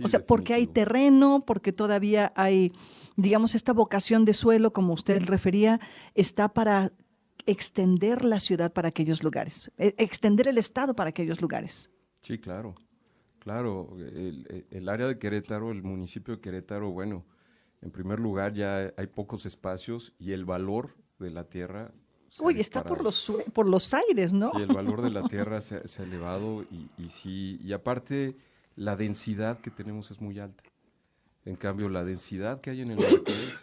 O sea, porque hay terreno, porque todavía hay, digamos, esta vocación de suelo, como usted refería, está para extender la ciudad para aquellos lugares, extender el estado para aquellos lugares. Sí, claro. Claro, el área de Querétaro, el municipio de Querétaro, bueno, en primer lugar ya hay pocos espacios y el valor de la tierra... Uy, está por los aires, ¿no? Sí, el valor de la tierra se ha elevado y aparte la densidad que tenemos es muy alta. En cambio, la densidad que hay en el Marqués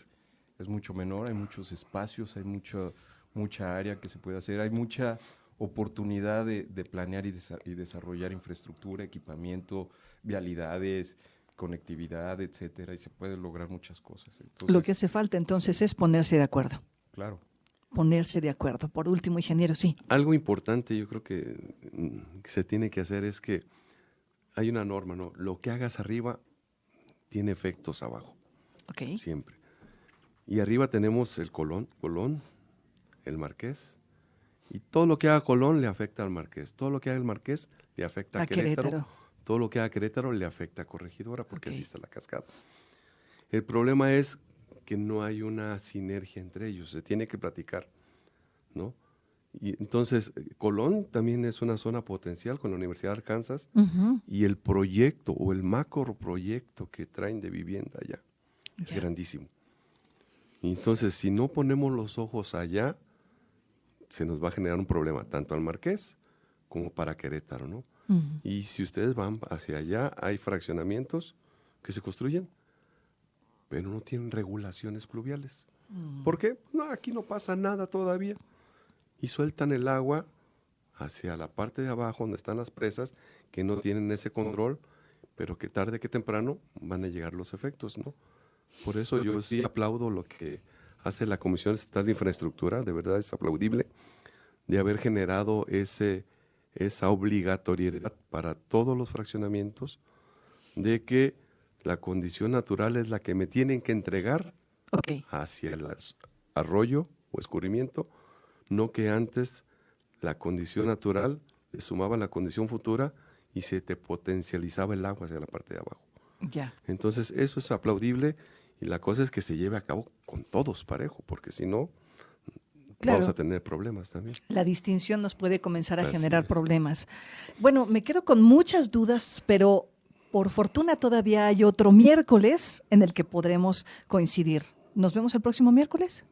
es mucho menor, hay muchos espacios, hay mucha área que se puede hacer, hay mucha oportunidad de planear y desarrollar infraestructura, equipamiento, vialidades, conectividad, etcétera, y se pueden lograr muchas cosas. Entonces, lo que hace falta entonces es ponerse de acuerdo. Claro. Ponerse de acuerdo. Por último, ingeniero, sí. Algo importante yo creo que se tiene que hacer es que hay una norma, ¿no? Lo que hagas arriba tiene efectos abajo. Ok. Siempre. Y arriba tenemos el Colón, el Marqués. Y todo lo que haga Colón le afecta al Marqués. Todo lo que haga el Marqués le afecta a Querétaro. Todo lo que haga Querétaro le afecta a Corregidora, porque así está la cascada. El problema es que no hay una sinergia entre ellos. Se tiene que platicar, ¿no? Y entonces, Colón también es una zona potencial con la Universidad de Arkansas y el proyecto o el macro proyecto que traen de vivienda allá es grandísimo. Y entonces, si no ponemos los ojos allá, se nos va a generar un problema tanto al Marqués como para Querétaro, ¿no? Y si ustedes van hacia allá, hay fraccionamientos que se construyen, pero no tienen regulaciones pluviales. ¿Por qué? No, aquí no pasa nada todavía. Y sueltan el agua hacia la parte de abajo donde están las presas que no tienen ese control, pero que tarde que temprano van a llegar los efectos, ¿no? Por eso yo sí aplaudo lo que hace la Comisión Estatal de Infraestructura, de verdad es aplaudible, de haber generado esa obligatoriedad para todos los fraccionamientos de que la condición natural es la que me tienen que entregar hacia el arroyo o escurrimiento, no que antes la condición natural le sumaba la condición futura y se te potencializaba el agua hacia la parte de abajo. Ya. Entonces eso es aplaudible y la cosa es que se lleve a cabo con todos parejo, porque si no, vamos a tener problemas también. La distinción nos puede comenzar a generar problemas. Bueno, me quedo con muchas dudas, pero por fortuna todavía hay otro miércoles en el que podremos coincidir. ¿Nos vemos el próximo miércoles?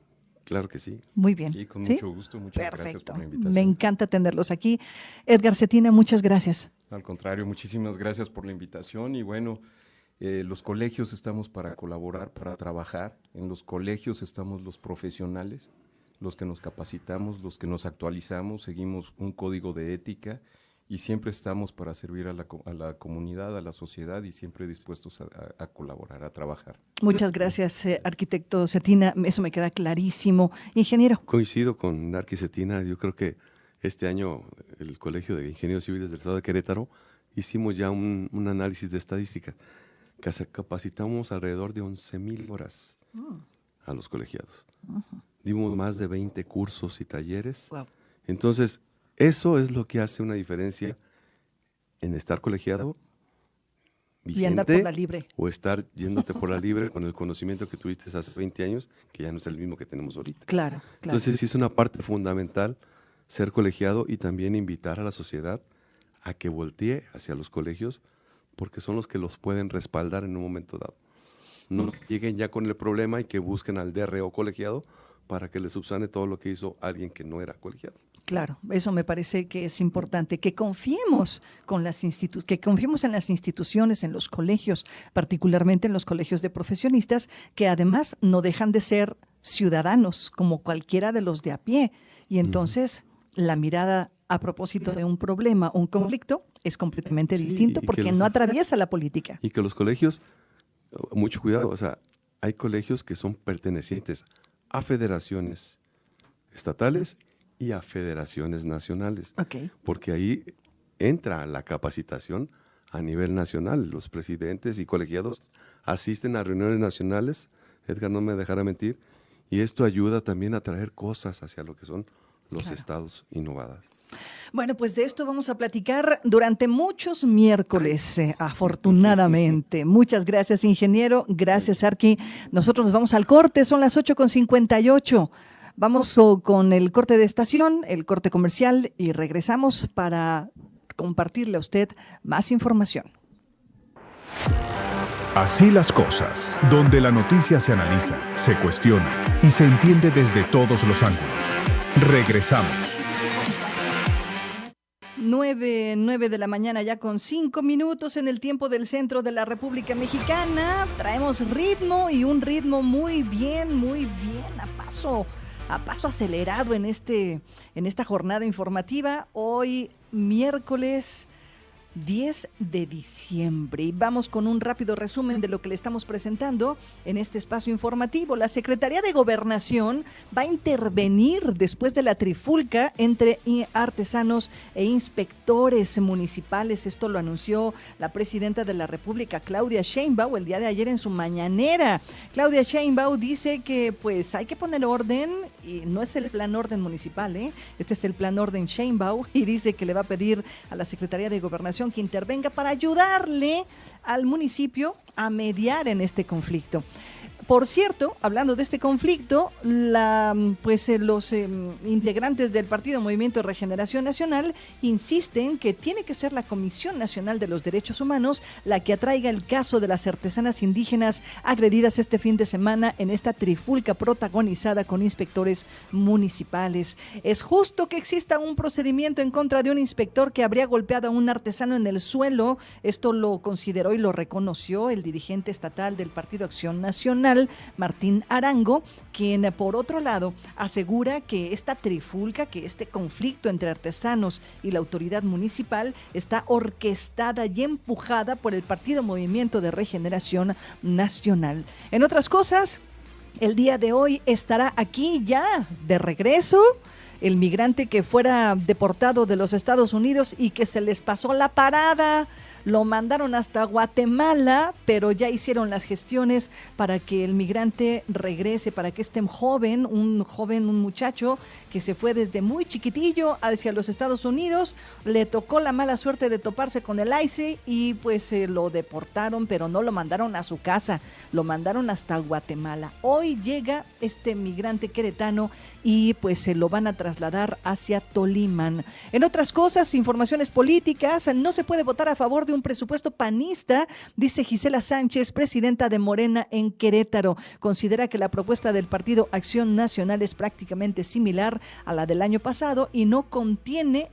Claro que sí. Muy bien. Sí, con mucho gusto. Muchas gracias por la invitación. Me encanta tenerlos aquí. Edgar Cetina, muchas gracias. Al contrario, muchísimas gracias por la invitación y bueno, los colegios estamos para colaborar, para trabajar. En los colegios estamos los profesionales, los que nos capacitamos, los que nos actualizamos, seguimos un código de ética y siempre estamos para servir a la comunidad, a la sociedad, y siempre dispuestos a colaborar, a trabajar. Muchas gracias, arquitecto Cetina, eso me queda clarísimo. Ingeniero. Coincido con Arqui Cetina. Yo creo que este año el Colegio de Ingenieros Civiles del Estado de Querétaro hicimos ya un análisis de estadísticas. Capacitamos alrededor de 11,000 horas a los colegiados. Dimos más de 20 cursos y talleres. Wow. Entonces, eso es lo que hace una diferencia en estar colegiado vigente, y andar por la libre, o estar yéndote por la libre con el conocimiento que tuviste hace 20 años, que ya no es el mismo que tenemos ahorita. Claro. Entonces, sí es una parte fundamental ser colegiado, y también invitar a la sociedad a que voltee hacia los colegios, porque son los que los pueden respaldar en un momento dado. No lleguen ya con el problema y que busquen al DRO colegiado para que les subsane todo lo que hizo alguien que no era colegiado. Claro, eso me parece que es importante, que confiemos en las instituciones, en los colegios, particularmente en los colegios de profesionistas, que además no dejan de ser ciudadanos como cualquiera de los de a pie. Y entonces la mirada a propósito de un problema, un conflicto, es completamente distinto, porque no atraviesa la política. Y que los colegios, mucho cuidado, o sea, hay colegios que son pertenecientes a federaciones estatales y a federaciones nacionales. Okay. Porque ahí entra la capacitación a nivel nacional. Los presidentes y colegiados asisten a reuniones nacionales, Edgar no me dejará mentir, y esto ayuda también a traer cosas hacia lo que son los estados innovados. Bueno, pues de esto vamos a platicar durante muchos miércoles, afortunadamente. Muchas gracias, ingeniero. Gracias, Arqui. Nosotros nos vamos al corte, son las 8:58. Vamos con el corte de estación, el corte comercial, y regresamos para compartirle a usted más información. Así las cosas, donde la noticia se analiza, se cuestiona y se entiende desde todos los ángulos. Regresamos. 9 de la mañana ya con 5 minutos en el tiempo del centro de la República Mexicana. Traemos ritmo, y un ritmo muy bien, a paso acelerado en esta jornada informativa. Hoy miércoles 10 de diciembre. Y vamos con un rápido resumen de lo que le estamos presentando en este espacio informativo. La Secretaría de Gobernación va a intervenir después de la trifulca entre artesanos e inspectores municipales. Esto lo anunció la presidenta de la República, Claudia Sheinbaum, el día de ayer en su mañanera. Claudia Sheinbaum dice que pues hay que poner orden, y no es el plan orden municipal, este es el plan orden Sheinbaum, y dice que le va a pedir a la Secretaría de Gobernación que intervenga para ayudarle al municipio a mediar en este conflicto. Por cierto, hablando de este conflicto, los integrantes del Partido Movimiento Regeneración Nacional insisten que tiene que ser la Comisión Nacional de los Derechos Humanos la que atraiga el caso de las artesanas indígenas agredidas este fin de semana en esta trifulca protagonizada con inspectores municipales. Es justo que exista un procedimiento en contra de un inspector que habría golpeado a un artesano en el suelo. Esto lo consideró y lo reconoció el dirigente estatal del Partido Acción Nacional, Martín Arango, quien por otro lado asegura que esta trifulca, que este conflicto entre artesanos y la autoridad municipal está orquestada y empujada por el Partido Movimiento de Regeneración Nacional. En otras cosas, el día de hoy estará aquí ya de regreso el migrante que fuera deportado de los Estados Unidos y que se les pasó la parada. Lo mandaron hasta Guatemala, pero ya hicieron las gestiones para que el migrante regrese, para que este un muchacho que se fue desde muy chiquitillo hacia los Estados Unidos, le tocó la mala suerte de toparse con el ICE y pues lo deportaron, pero no lo mandaron a su casa, lo mandaron hasta Guatemala. Hoy llega este migrante queretano y pues se lo van a trasladar hacia Tolimán. En otras cosas, informaciones políticas, no se puede votar a favor de un presupuesto panista, dice Gisela Sánchez, presidenta de Morena en Querétaro. Considera que la propuesta del Partido Acción Nacional es prácticamente similar a la del año pasado y no contiene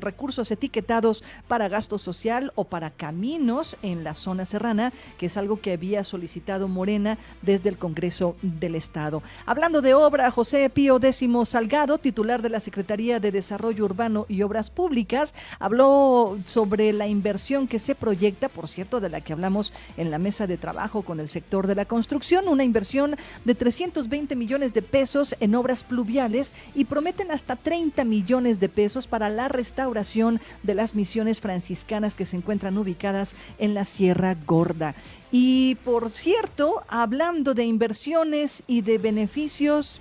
recursos etiquetados para gasto social o para caminos en la zona serrana, que es algo que había solicitado Morena desde el Congreso del Estado. Hablando de obra, José Pío X Salgado Querétaro, titular de la Secretaría de Desarrollo Urbano y Obras Públicas, habló sobre la inversión que se proyecta, por cierto, de la que hablamos en la mesa de trabajo con el sector de la construcción, una inversión de 320 millones de pesos en obras pluviales y prometen hasta 30 millones de pesos para la restauración de las misiones franciscanas que se encuentran ubicadas en la Sierra Gorda. Y por cierto, hablando de inversiones y de beneficios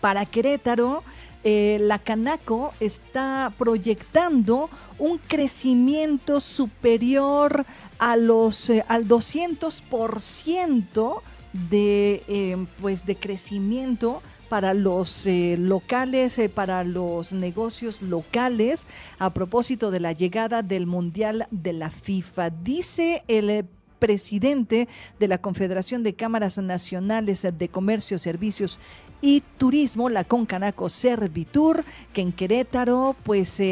para Querétaro, la Canaco está proyectando un crecimiento superior al 200% de crecimiento para los locales, para los negocios locales, a propósito de la llegada del Mundial de la FIFA. Dice el presidente de la Confederación de Cámaras Nacionales de Comercio, Servicios y Turismo, la Concanaco Servitur, que en Querétaro, pues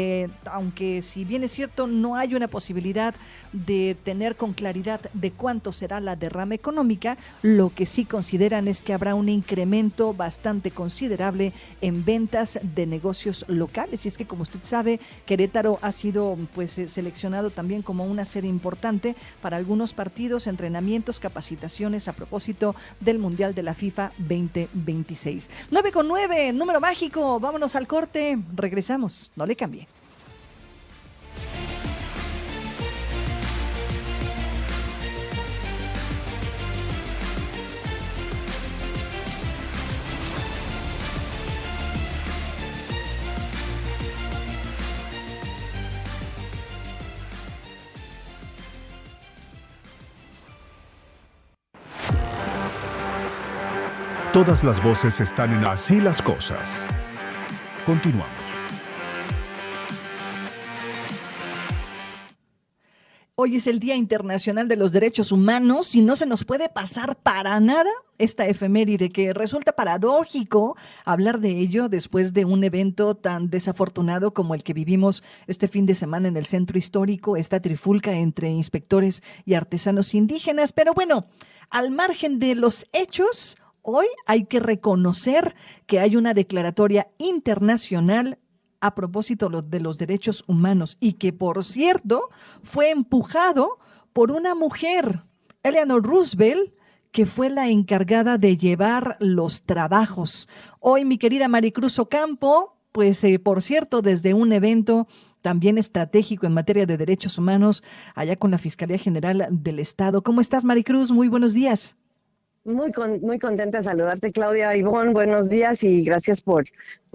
aunque si bien es cierto no hay una posibilidad de tener con claridad de cuánto será la derrama económica, lo que sí consideran es que habrá un incremento bastante considerable en ventas de negocios locales. Y es que, como usted sabe, Querétaro ha sido pues seleccionado también como una sede importante para algunos partidos, entrenamientos, capacitaciones a propósito del Mundial de la FIFA 2026. 9:09, número mágico, vámonos al corte, regresamos, no le cambie. Todas las voces están en Así las Cosas. Continuamos. Hoy es el Día Internacional de los Derechos Humanos y no se nos puede pasar para nada esta efeméride, que resulta paradójico hablar de ello después de un evento tan desafortunado como el que vivimos este fin de semana en el centro histórico, esta trifulca entre inspectores y artesanos indígenas. Pero bueno, al margen de los hechos, hoy hay que reconocer que hay una declaratoria internacional a propósito de los derechos humanos y que, por cierto, fue empujado por una mujer, Eleanor Roosevelt, que fue la encargada de llevar los trabajos. Hoy, mi querida Maricruz Ocampo, pues por cierto, desde un evento también estratégico en materia de derechos humanos, allá con la Fiscalía General del Estado. ¿Cómo estás, Maricruz? Muy buenos días. Muy contenta de saludarte, Claudia. Ivonne, buenos días y gracias por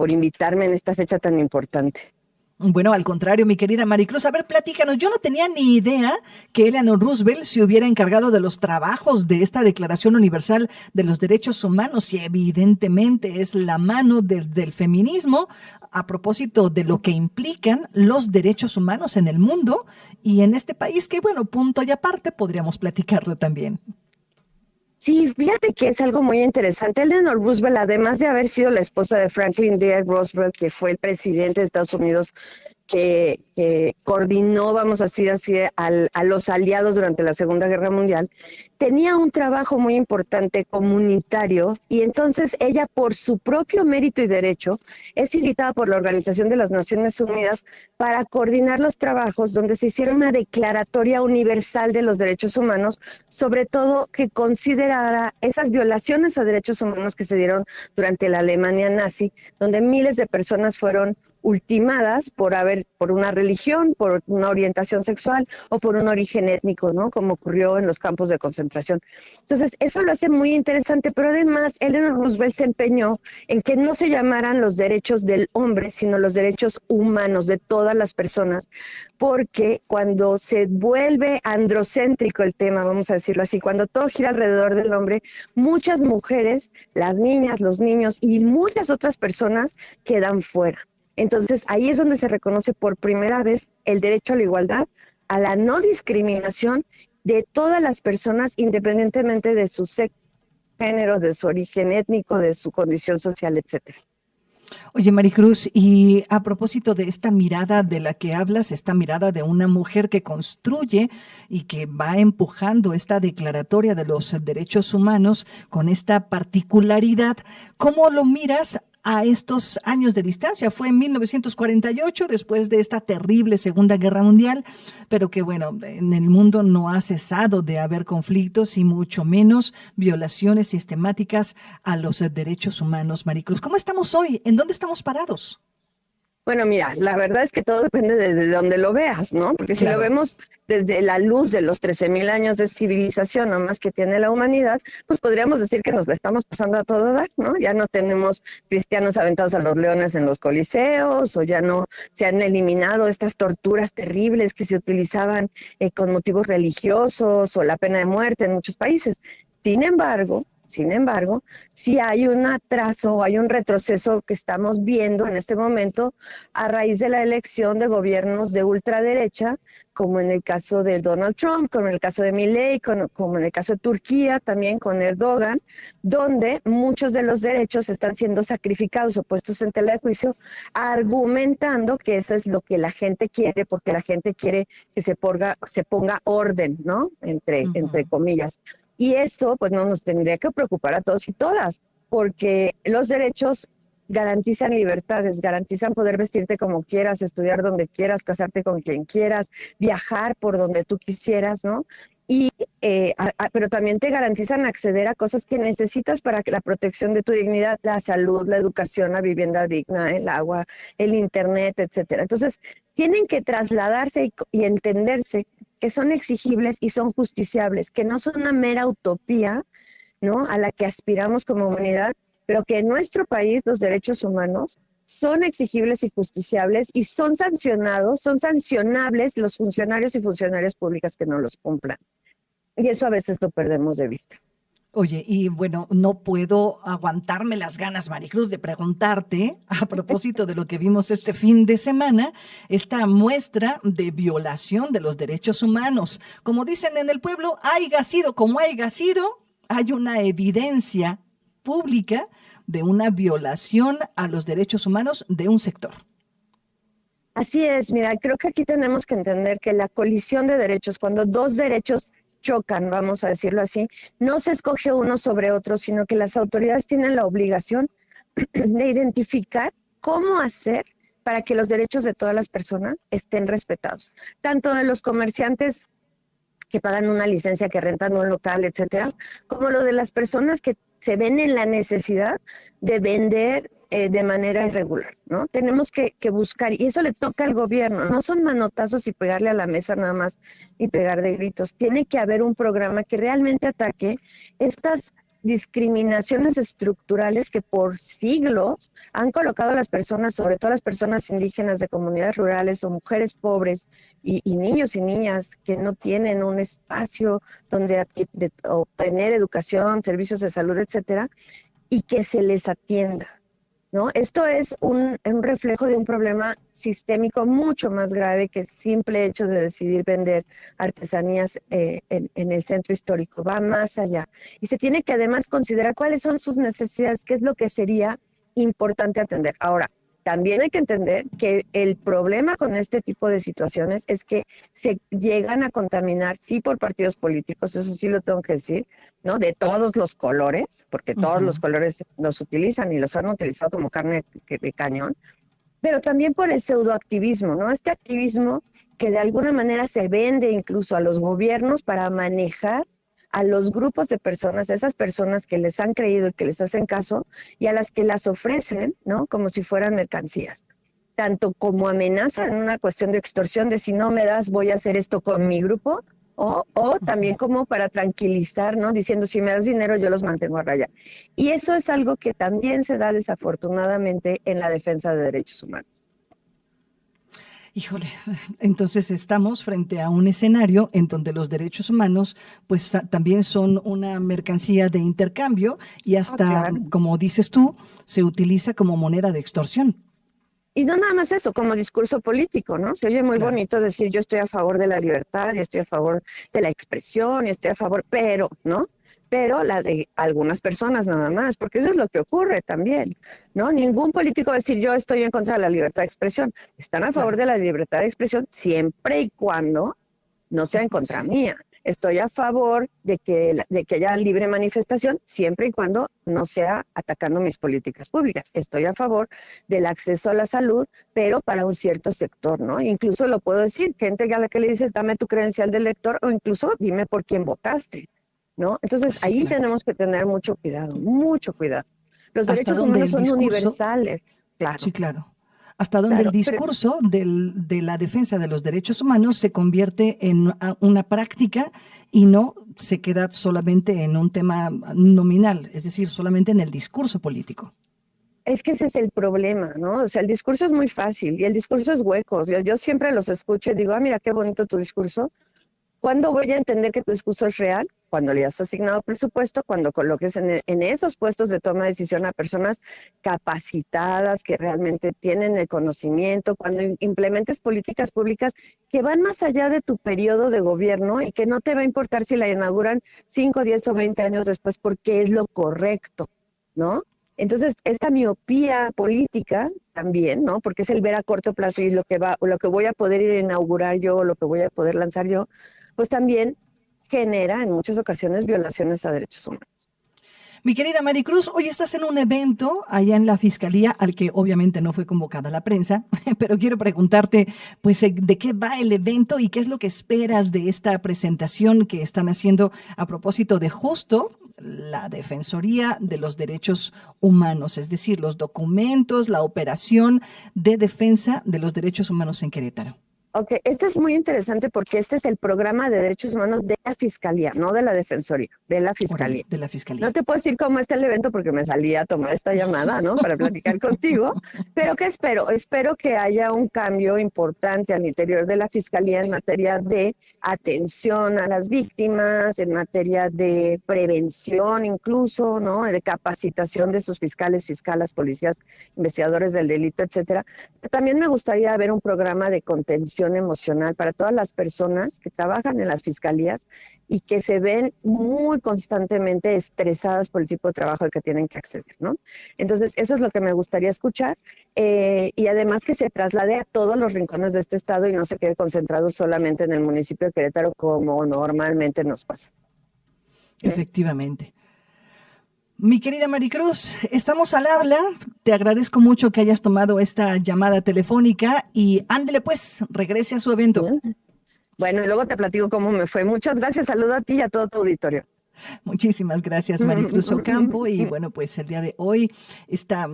invitarme en esta fecha tan importante. Bueno, al contrario, mi querida Maricruz, a ver, platícanos. Yo no tenía ni idea que Eleanor Roosevelt se hubiera encargado de los trabajos de esta Declaración Universal de los Derechos Humanos y evidentemente es la mano del feminismo a propósito de lo que implican los derechos humanos en el mundo y en este país que, bueno, punto y aparte, podríamos platicarlo también. Sí, fíjate que es algo muy interesante. Eleanor Roosevelt, además de haber sido la esposa de Franklin D. Roosevelt, que fue el presidente de Estados Unidos que coordinó, vamos a decir así, a los aliados durante la Segunda Guerra Mundial, tenía un trabajo muy importante comunitario y entonces ella, por su propio mérito y derecho, es invitada por la Organización de las Naciones Unidas para coordinar los trabajos donde se hiciera una declaratoria universal de los derechos humanos, sobre todo que considerara esas violaciones a derechos humanos que se dieron durante la Alemania nazi, donde miles de personas fueron ultimadas por una religión, por una orientación sexual o por un origen étnico, ¿no? Como ocurrió en los campos de concentración. Entonces, eso lo hace muy interesante, pero además Eleanor Roosevelt se empeñó en que no se llamaran los derechos del hombre, sino los derechos humanos de todas las personas, porque cuando se vuelve androcéntrico el tema, vamos a decirlo así, cuando todo gira alrededor del hombre, muchas mujeres, las niñas, los niños y muchas otras personas quedan fuera. Entonces, ahí es donde se reconoce por primera vez el derecho a la igualdad, a la no discriminación de todas las personas, independientemente de su sexo, género, de su origen étnico, de su condición social, etcétera. Oye, Maricruz, y a propósito de esta mirada de la que hablas, esta mirada de una mujer que construye y que va empujando esta declaratoria de los derechos humanos con esta particularidad, ¿cómo lo miras a estos años de distancia. Fue en 1948, después de esta terrible Segunda Guerra Mundial, pero que bueno, en el mundo no ha cesado de haber conflictos y mucho menos violaciones sistemáticas a los derechos humanos. Maricruz, ¿cómo estamos hoy? ¿En dónde estamos parados? Bueno, mira, la verdad es que todo depende de donde lo veas, ¿no? Porque si lo vemos desde la luz de los 13,000 años de civilización nomás que tiene la humanidad, pues podríamos decir que nos la estamos pasando a todo dar, ¿no? Ya no tenemos cristianos aventados a los leones en los coliseos, o ya no se han eliminado estas torturas terribles que se utilizaban con motivos religiosos, o la pena de muerte en muchos países. Sin embargo, sí hay un atraso, hay un retroceso que estamos viendo en este momento a raíz de la elección de gobiernos de ultraderecha, como en el caso de Donald Trump, como en el caso de Milei, como en el caso de Turquía, también con Erdogan, donde muchos de los derechos están siendo sacrificados o puestos en tela de juicio, argumentando que eso es lo que la gente quiere, porque la gente quiere que se ponga orden, ¿no? Entre comillas. Y esto pues no nos tendría que preocupar a todos y todas, porque los derechos garantizan libertades, garantizan poder vestirte como quieras, estudiar donde quieras, casarte con quien quieras, viajar por donde tú quisieras, ¿no? Pero también te garantizan acceder a cosas que necesitas para la protección de tu dignidad, la salud, la educación, la vivienda digna, el agua, el internet, etcétera. Entonces, tienen que trasladarse y entenderse que son exigibles y son justiciables, que no son una mera utopía, ¿no?, a la que aspiramos como humanidad, pero que en nuestro país los derechos humanos son exigibles y justiciables y son sancionables los funcionarios y funcionarias públicas que no los cumplan. Y eso a veces lo perdemos de vista. Oye, y bueno, no puedo aguantarme las ganas, Maricruz, de preguntarte, a propósito de lo que vimos este fin de semana, esta muestra de violación de los derechos humanos. Como dicen en el pueblo, haiga sido como haiga sido, hay una evidencia pública de una violación a los derechos humanos de un sector. Así es, mira, creo que aquí tenemos que entender que la colisión de derechos, cuando dos derechos chocan, vamos a decirlo así, no se escoge uno sobre otro, sino que las autoridades tienen la obligación de identificar cómo hacer para que los derechos de todas las personas estén respetados, tanto de los comerciantes que pagan una licencia, que rentan un local, etcétera, como lo de las personas que se ven en la necesidad de vender de manera irregular, ¿no? Tenemos que buscar, y eso le toca al gobierno, no son manotazos y pegarle a la mesa nada más y pegar de gritos. Tiene que haber un programa que realmente ataque estas discriminaciones estructurales que por siglos han colocado a las personas, sobre todo las personas indígenas de comunidades rurales o mujeres pobres y niños y niñas que no tienen un espacio donde obtener educación, servicios de salud, etcétera, y que se les atienda, ¿no? Esto es un reflejo de un problema sistémico mucho más grave que el simple hecho de decidir vender artesanías en el centro histórico. Va más allá. Y se tiene que además considerar cuáles son sus necesidades, qué es lo que sería importante atender. Ahora, también hay que entender que el problema con este tipo de situaciones es que se llegan a contaminar, sí, por partidos políticos, eso sí lo tengo que decir, ¿no? De todos los colores, porque todos los colores los utilizan y los han utilizado como carne de cañón, pero también por el pseudoactivismo, ¿no? Este activismo que de alguna manera se vende incluso a los gobiernos para manejar a los grupos de personas, a esas personas que les han creído y que les hacen caso, y a las que las ofrecen, ¿no?, como si fueran mercancías. Tanto como amenaza en una cuestión de extorsión, de si no me das voy a hacer esto con mi grupo, o también como para tranquilizar, ¿no?, diciendo si me das dinero yo los mantengo a raya. Y eso es algo que también se da desafortunadamente en la defensa de derechos humanos. Híjole, entonces estamos frente a un escenario en donde los derechos humanos pues también son una mercancía de intercambio y hasta, claro, como dices tú, se utiliza como moneda de extorsión. Y no nada más eso, como discurso político, ¿no? Se oye muy bonito decir yo estoy a favor de la libertad y estoy a favor de la expresión y estoy a favor, pero, ¿no? Pero la de algunas personas nada más, porque eso es lo que ocurre también, ¿no? Ningún político va a decir yo estoy en contra de la libertad de expresión. Están a favor de la libertad de expresión siempre y cuando no sea en contra mía. Estoy a favor de que haya libre manifestación siempre y cuando no sea atacando mis políticas públicas. Estoy a favor del acceso a la salud, pero para un cierto sector, ¿no? Incluso lo puedo decir, gente a la que le dices, dame tu credencial de elector o incluso dime por quién votaste, ¿no? Entonces Sí, ahí claro. tenemos que tener mucho cuidado, mucho cuidado. Los ¿Hasta derechos dónde humanos el son discurso? universales, claro. Sí, claro. Hasta donde Claro, el discurso de la defensa de los derechos humanos se convierte en una práctica y no se queda solamente en un tema nominal, es decir, solamente en el discurso político. Es que ese es el problema, ¿no? O sea, el discurso es muy fácil y el discurso es hueco. Yo siempre los escucho y digo, mira qué bonito tu discurso. ¿Cuándo voy a entender que tu discurso es real? Cuando le has asignado presupuesto, cuando coloques en esos puestos de toma de decisión a personas capacitadas, que realmente tienen el conocimiento, cuando implementes políticas públicas que van más allá de tu periodo de gobierno y que no te va a importar si la inauguran 5, 10 o 20 años después porque es lo correcto, ¿no? Entonces, esta miopía política también, ¿no? Porque es el ver a corto plazo y lo que voy a poder ir a inaugurar yo, lo que voy a poder lanzar yo, pues también genera en muchas ocasiones violaciones a derechos humanos. Mi querida Maricruz, hoy estás en un evento allá en la Fiscalía, al que obviamente no fue convocada la prensa, pero quiero preguntarte, pues, ¿de qué va el evento y qué es lo que esperas de esta presentación que están haciendo a propósito de justo la Defensoría de los Derechos Humanos, es decir, los documentos, la operación de defensa de los derechos humanos en Querétaro? Ok, esto es muy interesante porque este es el programa de derechos humanos de la Fiscalía, no de la Defensoría, de la Fiscalía. De la Fiscalía. No te puedo decir cómo está el evento porque me salí a tomar esta llamada, ¿no? Para platicar contigo. Pero ¿qué espero? Espero que haya un cambio importante al interior de la Fiscalía en materia de atención a las víctimas, en materia de prevención incluso, ¿no? De capacitación de sus fiscales, fiscalas, policías, investigadores del delito, etcétera. Pero también me gustaría ver un programa de contención emocional para todas las personas que trabajan en las fiscalías y que se ven muy constantemente estresadas por el tipo de trabajo al que tienen que acceder, ¿no? Entonces, eso es lo que me gustaría escuchar y además que se traslade a todos los rincones de este estado y no se quede concentrado solamente en el municipio de Querétaro como normalmente nos pasa. Efectivamente. Mi querida Maricruz, estamos al habla. Te agradezco mucho que hayas tomado esta llamada telefónica y ándele pues, regrese a su evento. Bueno, y luego te platico cómo me fue. Muchas gracias, saludo a ti y a todo tu auditorio. Muchísimas gracias, Maricruz Ocampo. Y bueno, pues el día de hoy está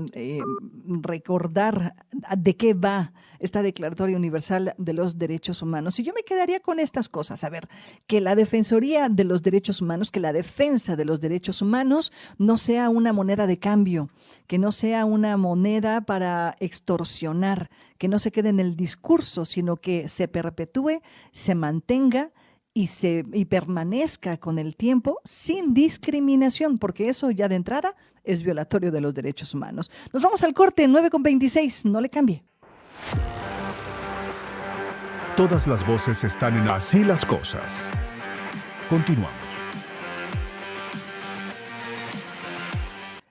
recordar de qué va esta Declaratoria Universal de los Derechos Humanos. Y yo me quedaría con estas cosas. A ver, que la Defensoría de los Derechos Humanos, que la defensa de los derechos humanos no sea una moneda de cambio, que no sea una moneda para extorsionar, que no se quede en el discurso, sino que se perpetúe, se mantenga y permanezca con el tiempo sin discriminación, porque eso ya de entrada es violatorio de los derechos humanos. Nos vamos al corte, 9:26, no le cambie. Todas las voces están en Así las Cosas. Continuamos.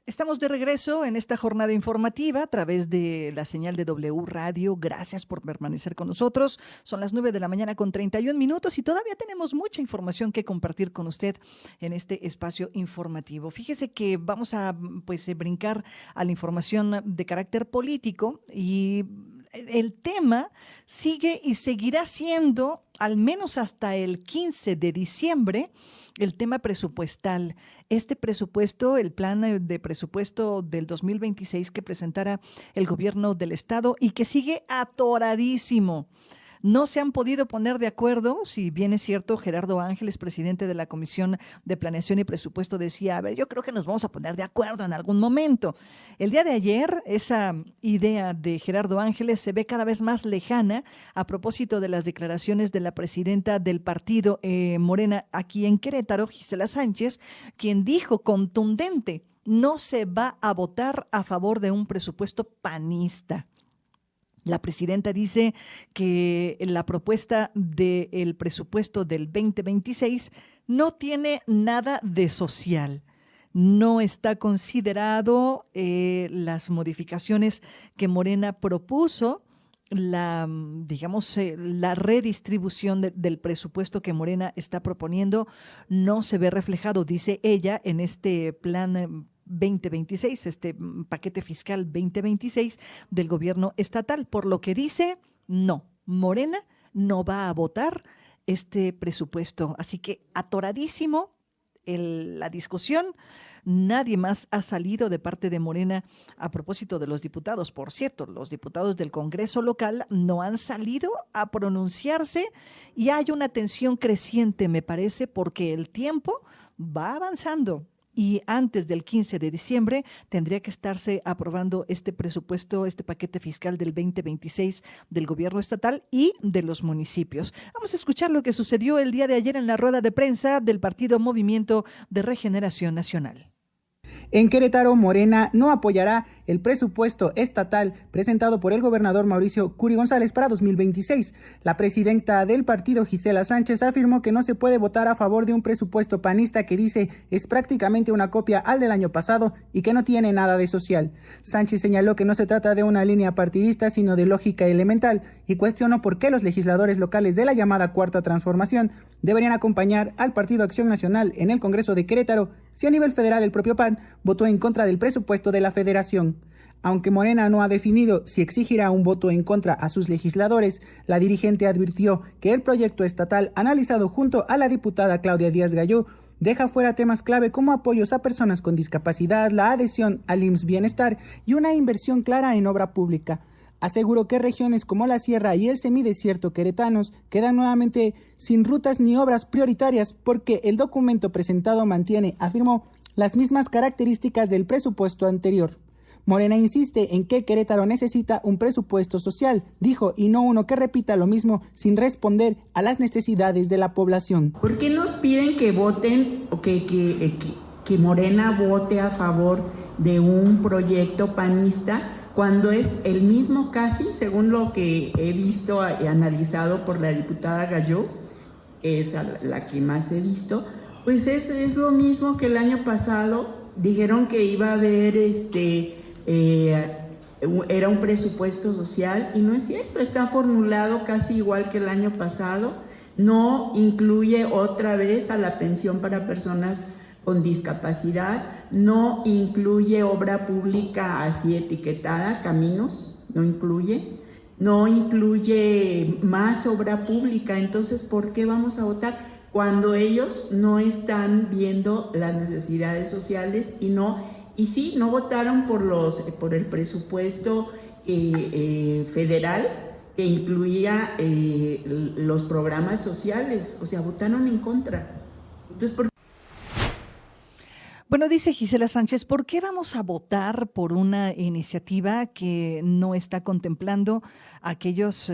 Estamos de regreso en esta jornada informativa a través de la señal de W Radio. Gracias por permanecer con nosotros. Son las 9:31 y todavía tenemos mucha información que compartir con usted en este espacio informativo. Fíjese que vamos a brincar a la información de carácter político y el tema sigue y seguirá siendo, al menos hasta el 15 de diciembre, el tema presupuestal. Este presupuesto, el plan de presupuesto del 2026 que presentará el gobierno del estado y que sigue atoradísimo. No se han podido poner de acuerdo, si bien es cierto, Gerardo Ángeles, presidente de la Comisión de Planeación y Presupuesto, decía, a ver, yo creo que nos vamos a poner de acuerdo en algún momento. El día de ayer, esa idea de Gerardo Ángeles se ve cada vez más lejana a propósito de las declaraciones de la presidenta del partido Morena aquí en Querétaro, Gisela Sánchez, quien dijo contundente, no se va a votar a favor de un presupuesto panista. La presidenta dice que la propuesta del presupuesto del 2026 no tiene nada de social. No está considerado las modificaciones que Morena propuso la redistribución del presupuesto que Morena está proponiendo no se ve reflejado, dice ella, en este plan 2026, este paquete fiscal 2026 del gobierno estatal, por lo que dice, no, Morena no va a votar este presupuesto. Así que atoradísimo la discusión. Nadie más ha salido de parte de Morena a propósito de los diputados. Por cierto, los diputados del Congreso local no han salido a pronunciarse y hay una tensión creciente, me parece, porque el tiempo va avanzando. Y antes del 15 de diciembre tendría que estarse aprobando este presupuesto, este paquete fiscal del 2026 del gobierno estatal y de los municipios. Vamos a escuchar lo que sucedió el día de ayer en la rueda de prensa del partido Movimiento de Regeneración Nacional. En Querétaro, Morena no apoyará el presupuesto estatal presentado por el gobernador Mauricio Curi González para 2026. La presidenta del partido, Gisela Sánchez, afirmó que no se puede votar a favor de un presupuesto panista que dice es prácticamente una copia al del año pasado y que no tiene nada de social. Sánchez señaló que no se trata de una línea partidista, sino de lógica elemental, y cuestionó por qué los legisladores locales de la llamada Cuarta Transformación deberían acompañar al Partido Acción Nacional en el Congreso de Querétaro, si a nivel federal el propio PAN votó en contra del presupuesto de la Federación. Aunque Morena no ha definido si exigirá un voto en contra a sus legisladores, la dirigente advirtió que el proyecto estatal analizado junto a la diputada Claudia Díaz Galló deja fuera temas clave como apoyos a personas con discapacidad, la adhesión al IMSS Bienestar y una inversión clara en obra pública. Aseguró que regiones como la Sierra y el semidesierto queretanos quedan nuevamente sin rutas ni obras prioritarias porque el documento presentado mantiene, afirmó, las mismas características del presupuesto anterior. Morena insiste en que Querétaro necesita un presupuesto social, dijo, y no uno que repita lo mismo sin responder a las necesidades de la población. ¿Por qué nos piden que voten o que Morena vote a favor de un proyecto panista cuando es el mismo casi, según lo que he visto y analizado por la diputada Galló, que es la que más he visto? Pues es lo mismo que el año pasado. Dijeron que iba a haber era un presupuesto social y no es cierto, está formulado casi igual que el año pasado. No incluye otra vez a la pensión para personas con discapacidad, no incluye obra pública así etiquetada, caminos, no incluye más obra pública. Entonces, ¿por qué vamos a votar cuando ellos no están viendo las necesidades sociales y sí, no votaron por el presupuesto federal que incluía los programas sociales? O sea, votaron en contra. Entonces, Bueno, dice Gisela Sánchez, ¿por qué vamos a votar por una iniciativa que no está contemplando aquellas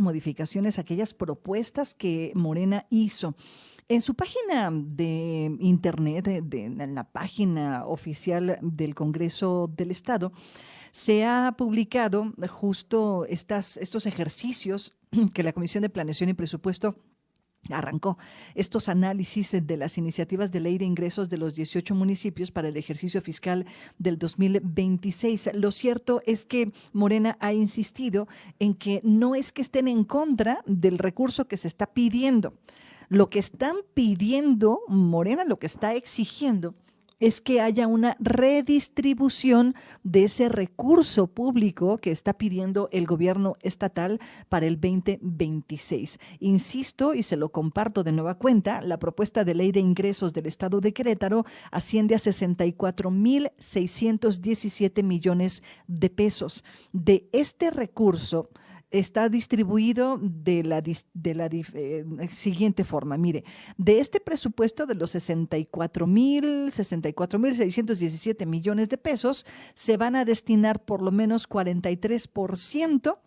modificaciones, aquellas propuestas que Morena hizo? En su página de internet, en la página oficial del Congreso del Estado, se ha publicado justo estos ejercicios que la Comisión de Planeación y Presupuesto arrancó, estos análisis de las iniciativas de ley de ingresos de los 18 municipios para el ejercicio fiscal del 2026. Lo cierto es que Morena ha insistido en que no es que estén en contra del recurso que se está pidiendo. Lo que están pidiendo Morena, lo que está exigiendo, es que haya una redistribución de ese recurso público que está pidiendo el gobierno estatal para el 2026. Insisto, y se lo comparto de nueva cuenta, la propuesta de ley de ingresos del Estado de Querétaro asciende a 64,617 millones de pesos. De este recurso está distribuido de la siguiente forma. Mire, de este presupuesto de los 64,617 millones de pesos, se van a destinar por lo menos 43%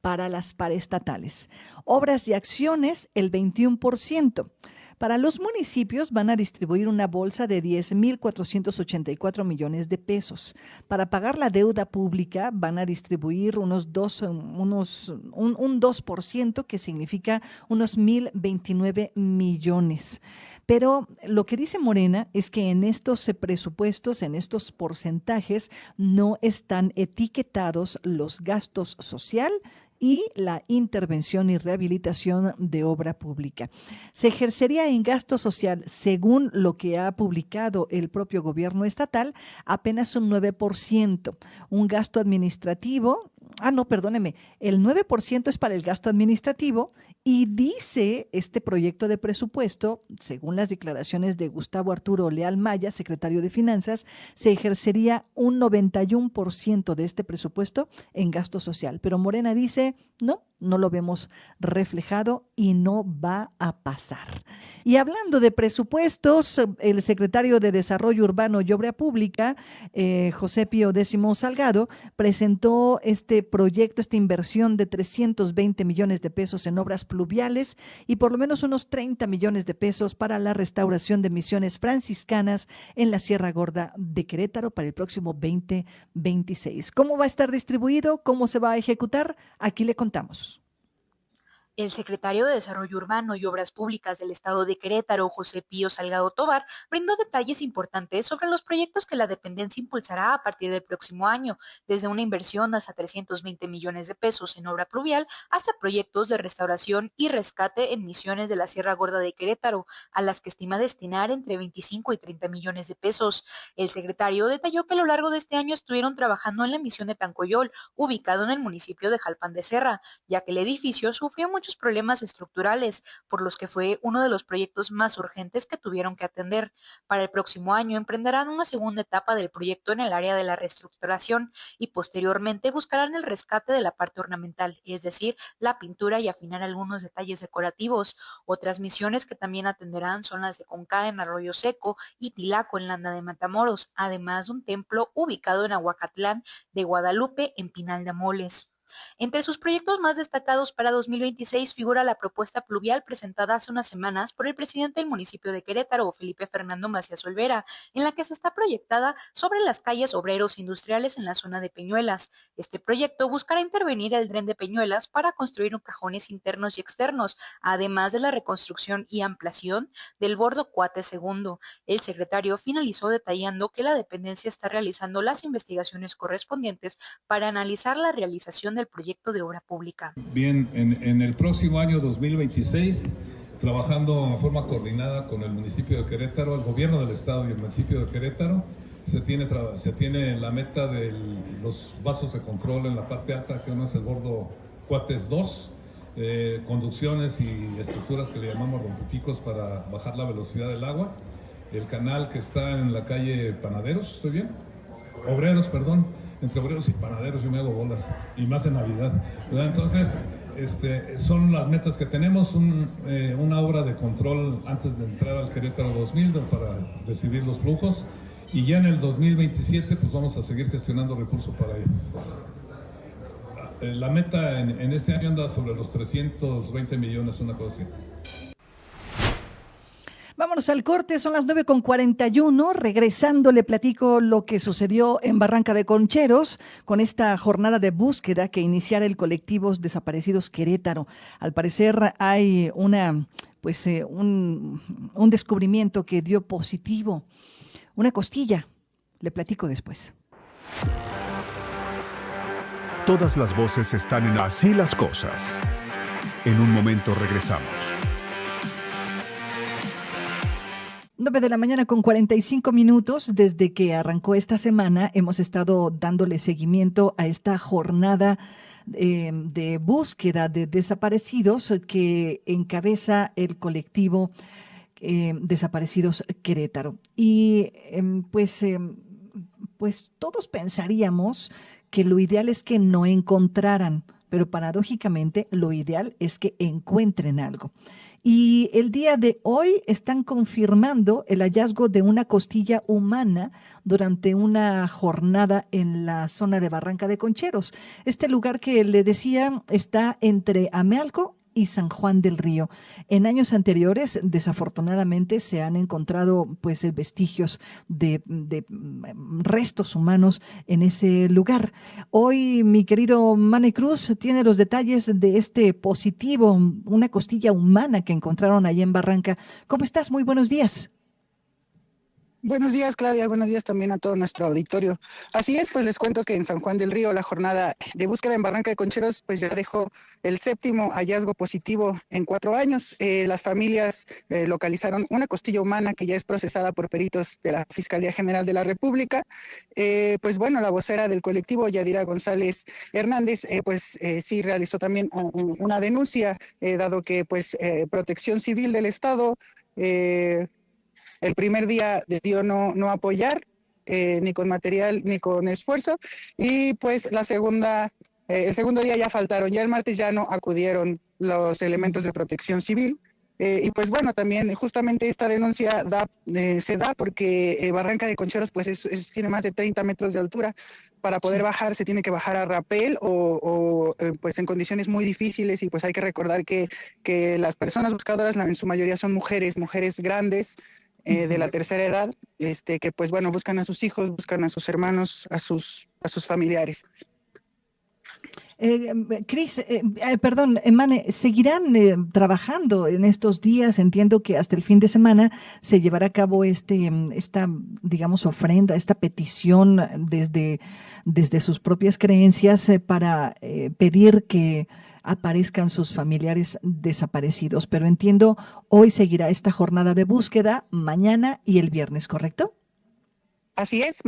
para las paraestatales. Obras y acciones, el 21%. Para los municipios van a distribuir una bolsa de 10,484 millones de pesos. Para pagar la deuda pública van a distribuir un 2%, que significa unos 1,029 millones. Pero lo que dice Morena es que en estos presupuestos, en estos porcentajes, no están etiquetados los gastos social y la intervención y rehabilitación de obra pública. Se ejercería en gasto social, según lo que ha publicado el propio gobierno estatal, apenas un 9%. Un gasto administrativo, el 9% es para el gasto administrativo y dice este proyecto de presupuesto, según las declaraciones de Gustavo Arturo Leal Maya, secretario de Finanzas, se ejercería un 91% de este presupuesto en gasto social. Pero Morena dice, no lo vemos reflejado y no va a pasar. Y hablando de presupuestos, el secretario de Desarrollo Urbano y Obra Pública, José Pío X Salgado, presentó este proyecto, esta inversión de 320 millones de pesos en obras pluviales y por lo menos unos 30 millones de pesos para la restauración de misiones franciscanas en la Sierra Gorda de Querétaro para el próximo 2026. ¿Cómo va a estar distribuido? ¿Cómo se va a ejecutar? Aquí le contamos. El secretario de Desarrollo Urbano y Obras Públicas del Estado de Querétaro, José Pío Salgado Tovar, brindó detalles importantes sobre los proyectos que la dependencia impulsará a partir del próximo año, desde una inversión hasta 320 millones de pesos en obra pluvial hasta proyectos de restauración y rescate en misiones de la Sierra Gorda de Querétaro, a las que estima destinar entre 25 y 30 millones de pesos. El secretario detalló que a lo largo de este año estuvieron trabajando en la misión de Tancoyol, ubicado en el municipio de Jalpan de Serra, ya que el edificio sufrió muchos problemas estructurales, por los que fue uno de los proyectos más urgentes que tuvieron que atender. Para el próximo año emprenderán una segunda etapa del proyecto en el área de la reestructuración y posteriormente buscarán el rescate de la parte ornamental, es decir, la pintura y afinar algunos detalles decorativos. Otras misiones que también atenderán son las de Conca en Arroyo Seco y Tilaco en Landa de Matamoros, además de un templo ubicado en Ahuacatlán de Guadalupe en Pinal de Amoles. Entre sus proyectos más destacados para 2026 figura la propuesta pluvial presentada hace unas semanas por el presidente del municipio de Querétaro, Felipe Fernando Macías Olvera, en la que se está proyectada sobre las calles Obreros Industriales en la zona de Peñuelas. Este proyecto buscará intervenir el dren de Peñuelas para construir cajones internos y externos, además de la reconstrucción y ampliación del bordo Cuate II. El secretario finalizó detallando que la dependencia está realizando las investigaciones correspondientes para analizar la realización del proyecto de obra pública. Bien, en el próximo año 2026, trabajando en forma coordinada con el municipio de Querétaro, el gobierno del estado y el municipio de Querétaro, se tiene la meta de los vasos de control en la parte alta, que uno es el bordo Cuates 2, conducciones y estructuras que le llamamos rompepicos para bajar la velocidad del agua, el canal que está en la calle Panaderos, ¿estoy bien? Obreros, perdón. Entre Obreros y Panaderos yo me hago bolas, y más en Navidad, ¿verdad? Entonces, son las metas que tenemos, una obra de control antes de entrar al Querétaro 2000 para decidir los flujos, y ya en el 2027 pues vamos a seguir gestionando recursos para ello. La meta en este año anda sobre los 320 millones, una cosa así. Vámonos al corte, son las 9:41. Regresando, le platico lo que sucedió en Barranca de Concheros con esta jornada de búsqueda que iniciara el colectivo Desaparecidos Querétaro. Al parecer hay un descubrimiento que dio positivo, una costilla. Le platico después. Todas las voces están en Así las Cosas. En un momento regresamos. 9:45 a.m. Desde que arrancó esta semana hemos estado dándole seguimiento a esta jornada de búsqueda de desaparecidos que encabeza el colectivo Desaparecidos Querétaro. Y pues todos pensaríamos que lo ideal es que no encontraran, pero paradójicamente lo ideal es que encuentren algo. Y el día de hoy están confirmando el hallazgo de una costilla humana durante una jornada en la zona de Barranca de Concheros. Este lugar que le decía está entre Amealco y San Juan del Río. En años anteriores, desafortunadamente, se han encontrado pues vestigios de restos humanos en ese lugar. Hoy, mi querido Mane Cruz tiene los detalles de este positivo, una costilla humana que encontraron allá en Barranca. ¿Cómo estás? Muy buenos días. Buenos días, Claudia. Buenos días también a todo nuestro auditorio. Así es, pues les cuento que en San Juan del Río la jornada de búsqueda en Barranca de Concheros pues ya dejó el 7º hallazgo positivo en 4 años. Las familias localizaron una costilla humana que ya es procesada por peritos de la Fiscalía General de la República. Pues bueno, la vocera del colectivo, Yadira González Hernández, sí realizó también una denuncia, dado que pues Protección Civil del Estado el primer día decidió no apoyar, ni con material ni con esfuerzo, y pues el segundo día ya faltaron, ya el martes ya no acudieron los elementos de Protección Civil. Y pues bueno, también justamente esta denuncia se da porque Barranca de Concheros pues tiene más de 30 metros de altura. Para poder bajar se tiene que bajar a rapel o pues en condiciones muy difíciles, y pues hay que recordar que las personas buscadoras en su mayoría son mujeres grandes, de la tercera edad, que pues bueno, buscan a sus hijos, buscan a sus hermanos, a sus familiares. Cris, Mane, ¿seguirán trabajando en estos días? Entiendo que hasta el fin de semana se llevará a cabo esta, digamos, ofrenda, esta petición desde sus propias creencias para pedir que aparezcan sus familiares desaparecidos. Pero entiendo, hoy seguirá esta jornada de búsqueda, mañana y el viernes, ¿correcto? Así es,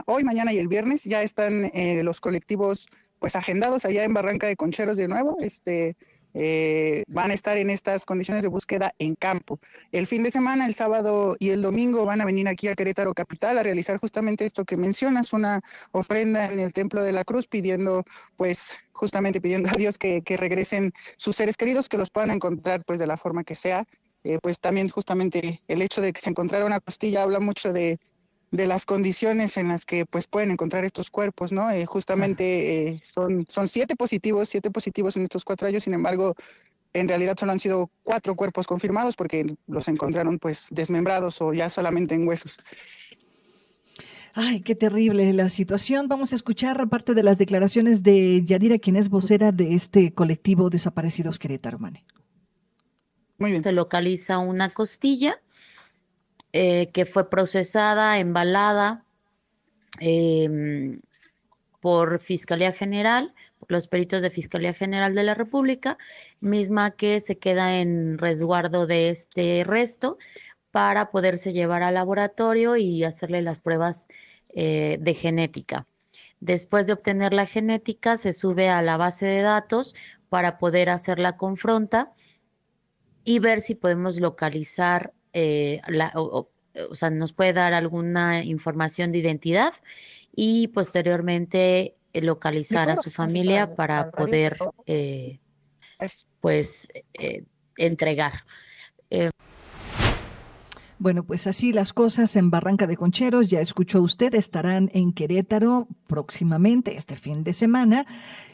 hoy, mañana y el viernes ya están los colectivos pues agendados allá en Barranca de Concheros de nuevo. Van a estar en estas condiciones de búsqueda en campo. El fin de semana, el sábado y el domingo, van a venir aquí a Querétaro Capital a realizar justamente esto que mencionas, una ofrenda en el Templo de la Cruz, pidiendo a Dios que regresen sus seres queridos, que los puedan encontrar pues de la forma que sea. Pues también justamente el hecho de que se encontrara una costilla habla mucho de las condiciones en las que pues pueden encontrar estos cuerpos, ¿no? Son 7 positivos en estos 4 años. Sin embargo, en realidad solo han sido 4 cuerpos confirmados porque los encontraron pues desmembrados o ya solamente en huesos. Ay, qué terrible la situación. Vamos a escuchar parte de las declaraciones de Yadira, quien es vocera de este colectivo Desaparecidos Querétaro, Mane. Muy bien. Se localiza una costilla que fue procesada, embalada por Fiscalía General, por los peritos de Fiscalía General de la República, misma que se queda en resguardo de este resto para poderse llevar al laboratorio y hacerle las pruebas de genética. Después de obtener la genética, se sube a la base de datos para poder hacer la confronta y ver si podemos localizar o sea, nos puede dar alguna información de identidad y posteriormente localizar a su familia para poder entregar. Bueno, pues así las cosas en Barranca de Concheros. Ya escuchó usted, estarán en Querétaro próximamente este fin de semana,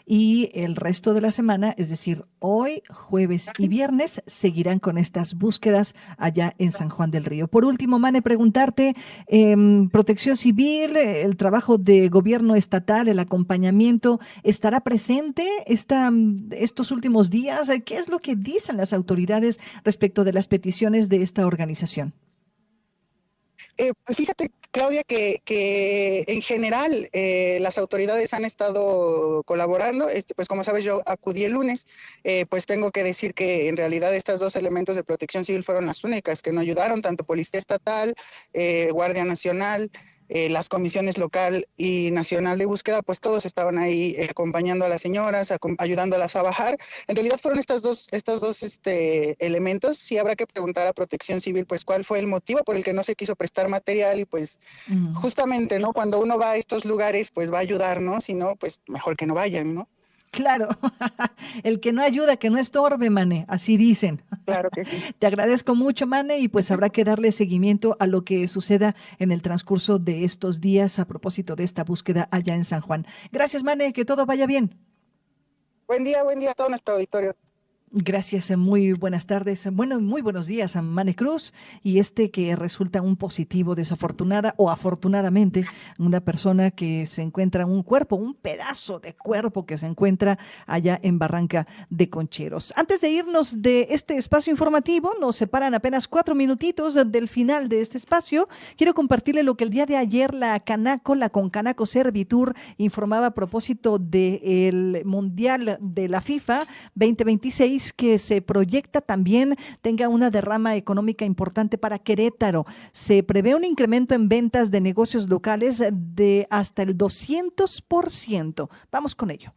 y el resto de la semana, es decir, hoy, jueves y viernes, seguirán con estas búsquedas allá en San Juan del Río. Por último, Mane, preguntarte, Protección Civil, el trabajo de gobierno estatal, el acompañamiento, ¿estará presente estos últimos días? ¿Qué es lo que dicen las autoridades respecto de las peticiones de esta organización? Pues fíjate, Claudia, que en general las autoridades han estado colaborando. Pues como sabes, yo acudí el lunes, pues tengo que decir que en realidad estos 2 elementos de Protección Civil fueron las únicas que no ayudaron, tanto Policía Estatal, Guardia Nacional, las comisiones local y nacional de búsqueda, pues todos estaban ahí acompañando a las señoras, ayudándolas a bajar. En realidad fueron estos dos elementos. Sí habrá que preguntar a Protección Civil pues cuál fue el motivo por el que no se quiso prestar material, y pues justamente, ¿no? Cuando uno va a estos lugares pues va a ayudar, ¿no? Si no, pues mejor que no vayan, ¿no? Claro, el que no ayuda, que no estorbe, Mane, así dicen. Claro que sí. Te agradezco mucho, Mane, y pues habrá que darle seguimiento a lo que suceda en el transcurso de estos días a propósito de esta búsqueda allá en San Juan. Gracias, Mane, que todo vaya bien. Buen día a todo nuestro auditorio. Gracias, muy buenas tardes. Bueno, muy buenos días a Mane Cruz. Y que resulta un positivo, desafortunada o afortunadamente, una persona que se encuentra un cuerpo, un pedazo de cuerpo que se encuentra allá en Barranca de Concheros. Antes de irnos de este espacio informativo, nos separan apenas 4 minutitos del final de este espacio. Quiero compartirle lo que el día de ayer la Concanaco Servitur informaba a propósito del Mundial de la FIFA 2026, que se proyecta también tenga una derrama económica importante para Querétaro. Se prevé un incremento en ventas de negocios locales de hasta el 200%. Vamos con ello.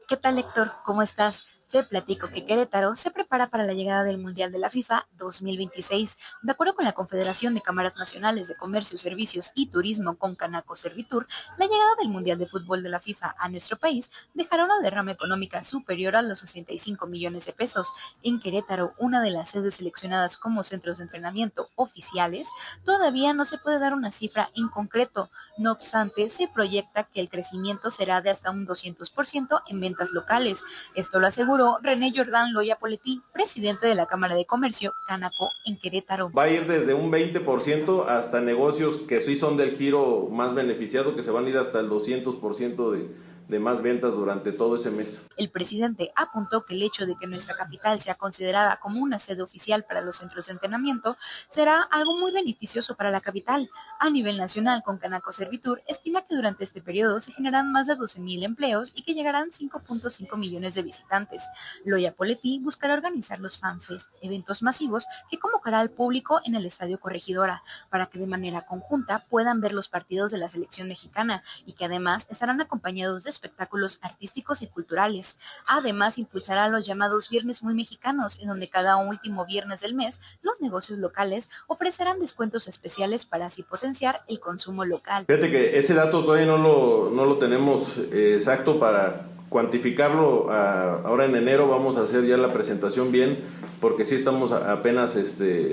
¿Qué tal, Héctor? ¿Cómo estás? Te platico que Querétaro se prepara para la llegada del Mundial de la FIFA 2026. De acuerdo con la Confederación de Cámaras Nacionales de Comercio, Servicios y Turismo, Concanaco Servitur, la llegada del Mundial de Fútbol de la FIFA a nuestro país dejará una derrama económica superior a los 65 millones de pesos. En Querétaro, una de las sedes seleccionadas como centros de entrenamiento oficiales, todavía no se puede dar una cifra en concreto. No obstante, se proyecta que el crecimiento será de hasta un 200% en ventas locales. Esto lo aseguró René Jordán Loya Poletí, presidente de la Cámara de Comercio Canaco en Querétaro. Va a ir desde un 20% hasta negocios que sí son del giro más beneficiado, que se van a ir hasta el 200% de más ventas durante todo ese mes. El presidente apuntó que el hecho de que nuestra capital sea considerada como una sede oficial para los centros de entrenamiento será algo muy beneficioso para la capital. A nivel nacional, Concanaco Servitur estima que durante este periodo se generarán más de 12,000 empleos y que llegarán 5.5 millones de visitantes. Loya Poletí buscará organizar los FanFest, eventos masivos que convocará al público en el Estadio Corregidora, para que de manera conjunta puedan ver los partidos de la selección mexicana y que además estarán acompañados de espectáculos artísticos y culturales. Además, impulsará los llamados Viernes Muy Mexicanos, en donde cada último viernes del mes los negocios locales ofrecerán descuentos especiales para así potenciar el consumo local. Fíjate que ese dato todavía no lo tenemos exacto para cuantificarlo. Ahora en enero vamos a hacer ya la presentación bien, porque sí estamos apenas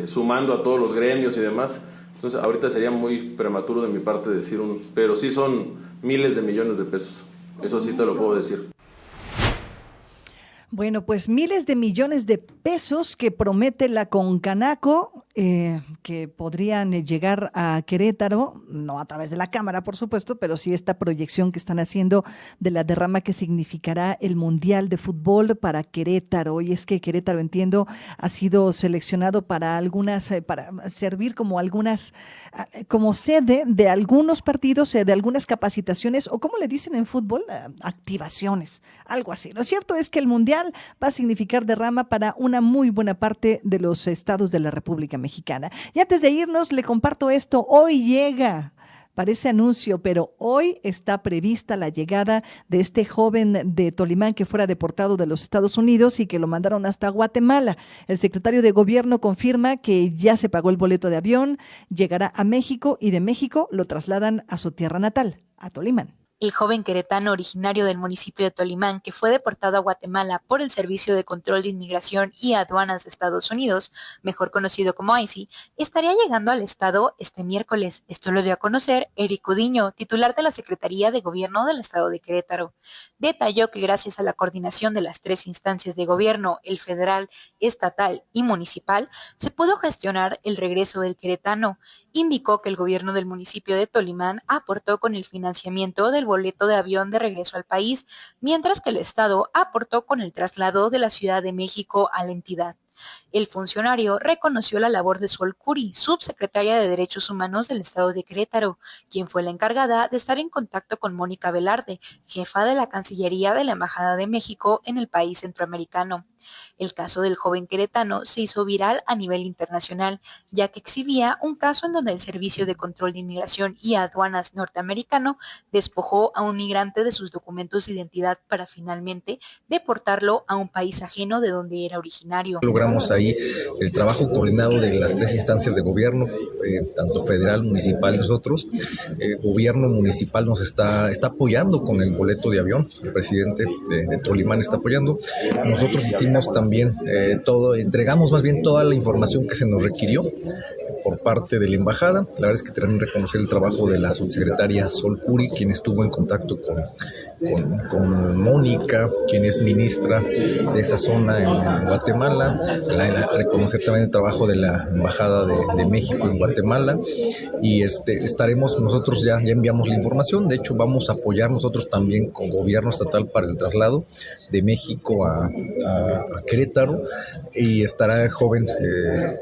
sumando a todos los gremios y demás. Entonces ahorita sería muy prematuro de mi parte decir pero sí son miles de millones de pesos. Eso sí te lo puedo decir. Bueno, pues miles de millones de pesos que promete la Concanaco, que podrían llegar a Querétaro, no a través de la Cámara, por supuesto, pero sí esta proyección que están haciendo de la derrama que significará el Mundial de Fútbol para Querétaro. Y es que Querétaro, entiendo, ha sido seleccionado para para servir como sede de algunos partidos, de algunas capacitaciones, o como le dicen en fútbol, activaciones, algo así. Lo cierto es que el Mundial va a significar derrama para una muy buena parte de los estados de la República Mexicana. Y antes de irnos, le comparto esto. Hoy llega, parece anuncio, pero hoy está prevista la llegada de este joven de Tolimán que fuera deportado de los Estados Unidos y que lo mandaron hasta Guatemala. El secretario de Gobierno confirma que ya se pagó el boleto de avión, llegará a México y de México lo trasladan a su tierra natal, a Tolimán. El joven queretano originario del municipio de Tolimán, que fue deportado a Guatemala por el Servicio de Control de Inmigración y Aduanas de Estados Unidos, mejor conocido como ICE, estaría llegando al estado este miércoles. Esto lo dio a conocer Eric Udiño, titular de la Secretaría de Gobierno del estado de Querétaro. Detalló que gracias a la coordinación de las 3 instancias de gobierno, el federal, estatal y municipal, se pudo gestionar el regreso del queretano. Indicó que el gobierno del municipio de Tolimán aportó con el financiamiento del boleto de avión de regreso al país, mientras que el Estado aportó con el traslado de la Ciudad de México a la entidad. El funcionario reconoció la labor de Sol Curi, subsecretaria de Derechos Humanos del Estado de Querétaro, quien fue la encargada de estar en contacto con Mónica Velarde, jefa de la Cancillería de la Embajada de México en el país centroamericano. El caso del joven queretano se hizo viral a nivel internacional, ya que exhibía un caso en donde el Servicio de Control de Inmigración y Aduanas norteamericano despojó a un migrante de sus documentos de identidad para finalmente deportarlo a un país ajeno de donde era originario. Logramos ahí el trabajo coordinado de las 3 instancias de gobierno, tanto federal, municipal y nosotros. Gobierno municipal nos está apoyando con el boleto de avión, el presidente de Tolimán está apoyando. Nosotros hicimos también entregamos más bien toda la información que se nos requirió por parte de la embajada. La verdad es que también reconocer el trabajo de la subsecretaria Sol Curi, quien estuvo en contacto con Mónica, quien es ministra de esa zona en Guatemala. Reconocer también el trabajo de la embajada de México en Guatemala, y estaremos nosotros, ya enviamos la información. De hecho, vamos a apoyar nosotros también con gobierno estatal para el traslado de México a Querétaro, y estará el joven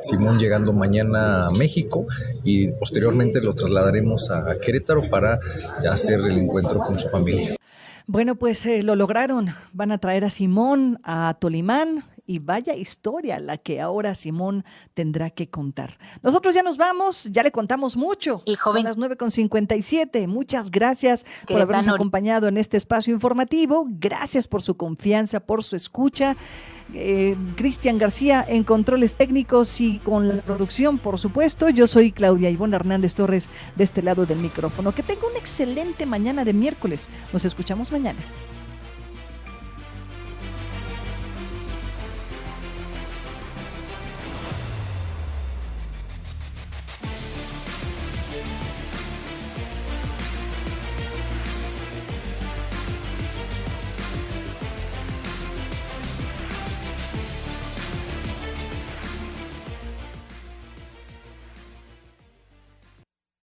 Simón llegando mañana a México, y posteriormente lo trasladaremos a Querétaro para hacer el encuentro con su familia. Bueno, pues lo lograron. Van a traer a Simón a Tolimán, y vaya historia la que ahora Simón tendrá que contar. Nosotros ya nos vamos, ya le contamos mucho. Son las 9:57. Muchas gracias por habernos acompañado en este espacio informativo. Gracias por su confianza, por su escucha. Cristian García en controles técnicos y con la producción, por supuesto. Yo soy Claudia Ivonne Hernández Torres, de este lado del micrófono. Que tenga una excelente mañana de miércoles. Nos escuchamos mañana.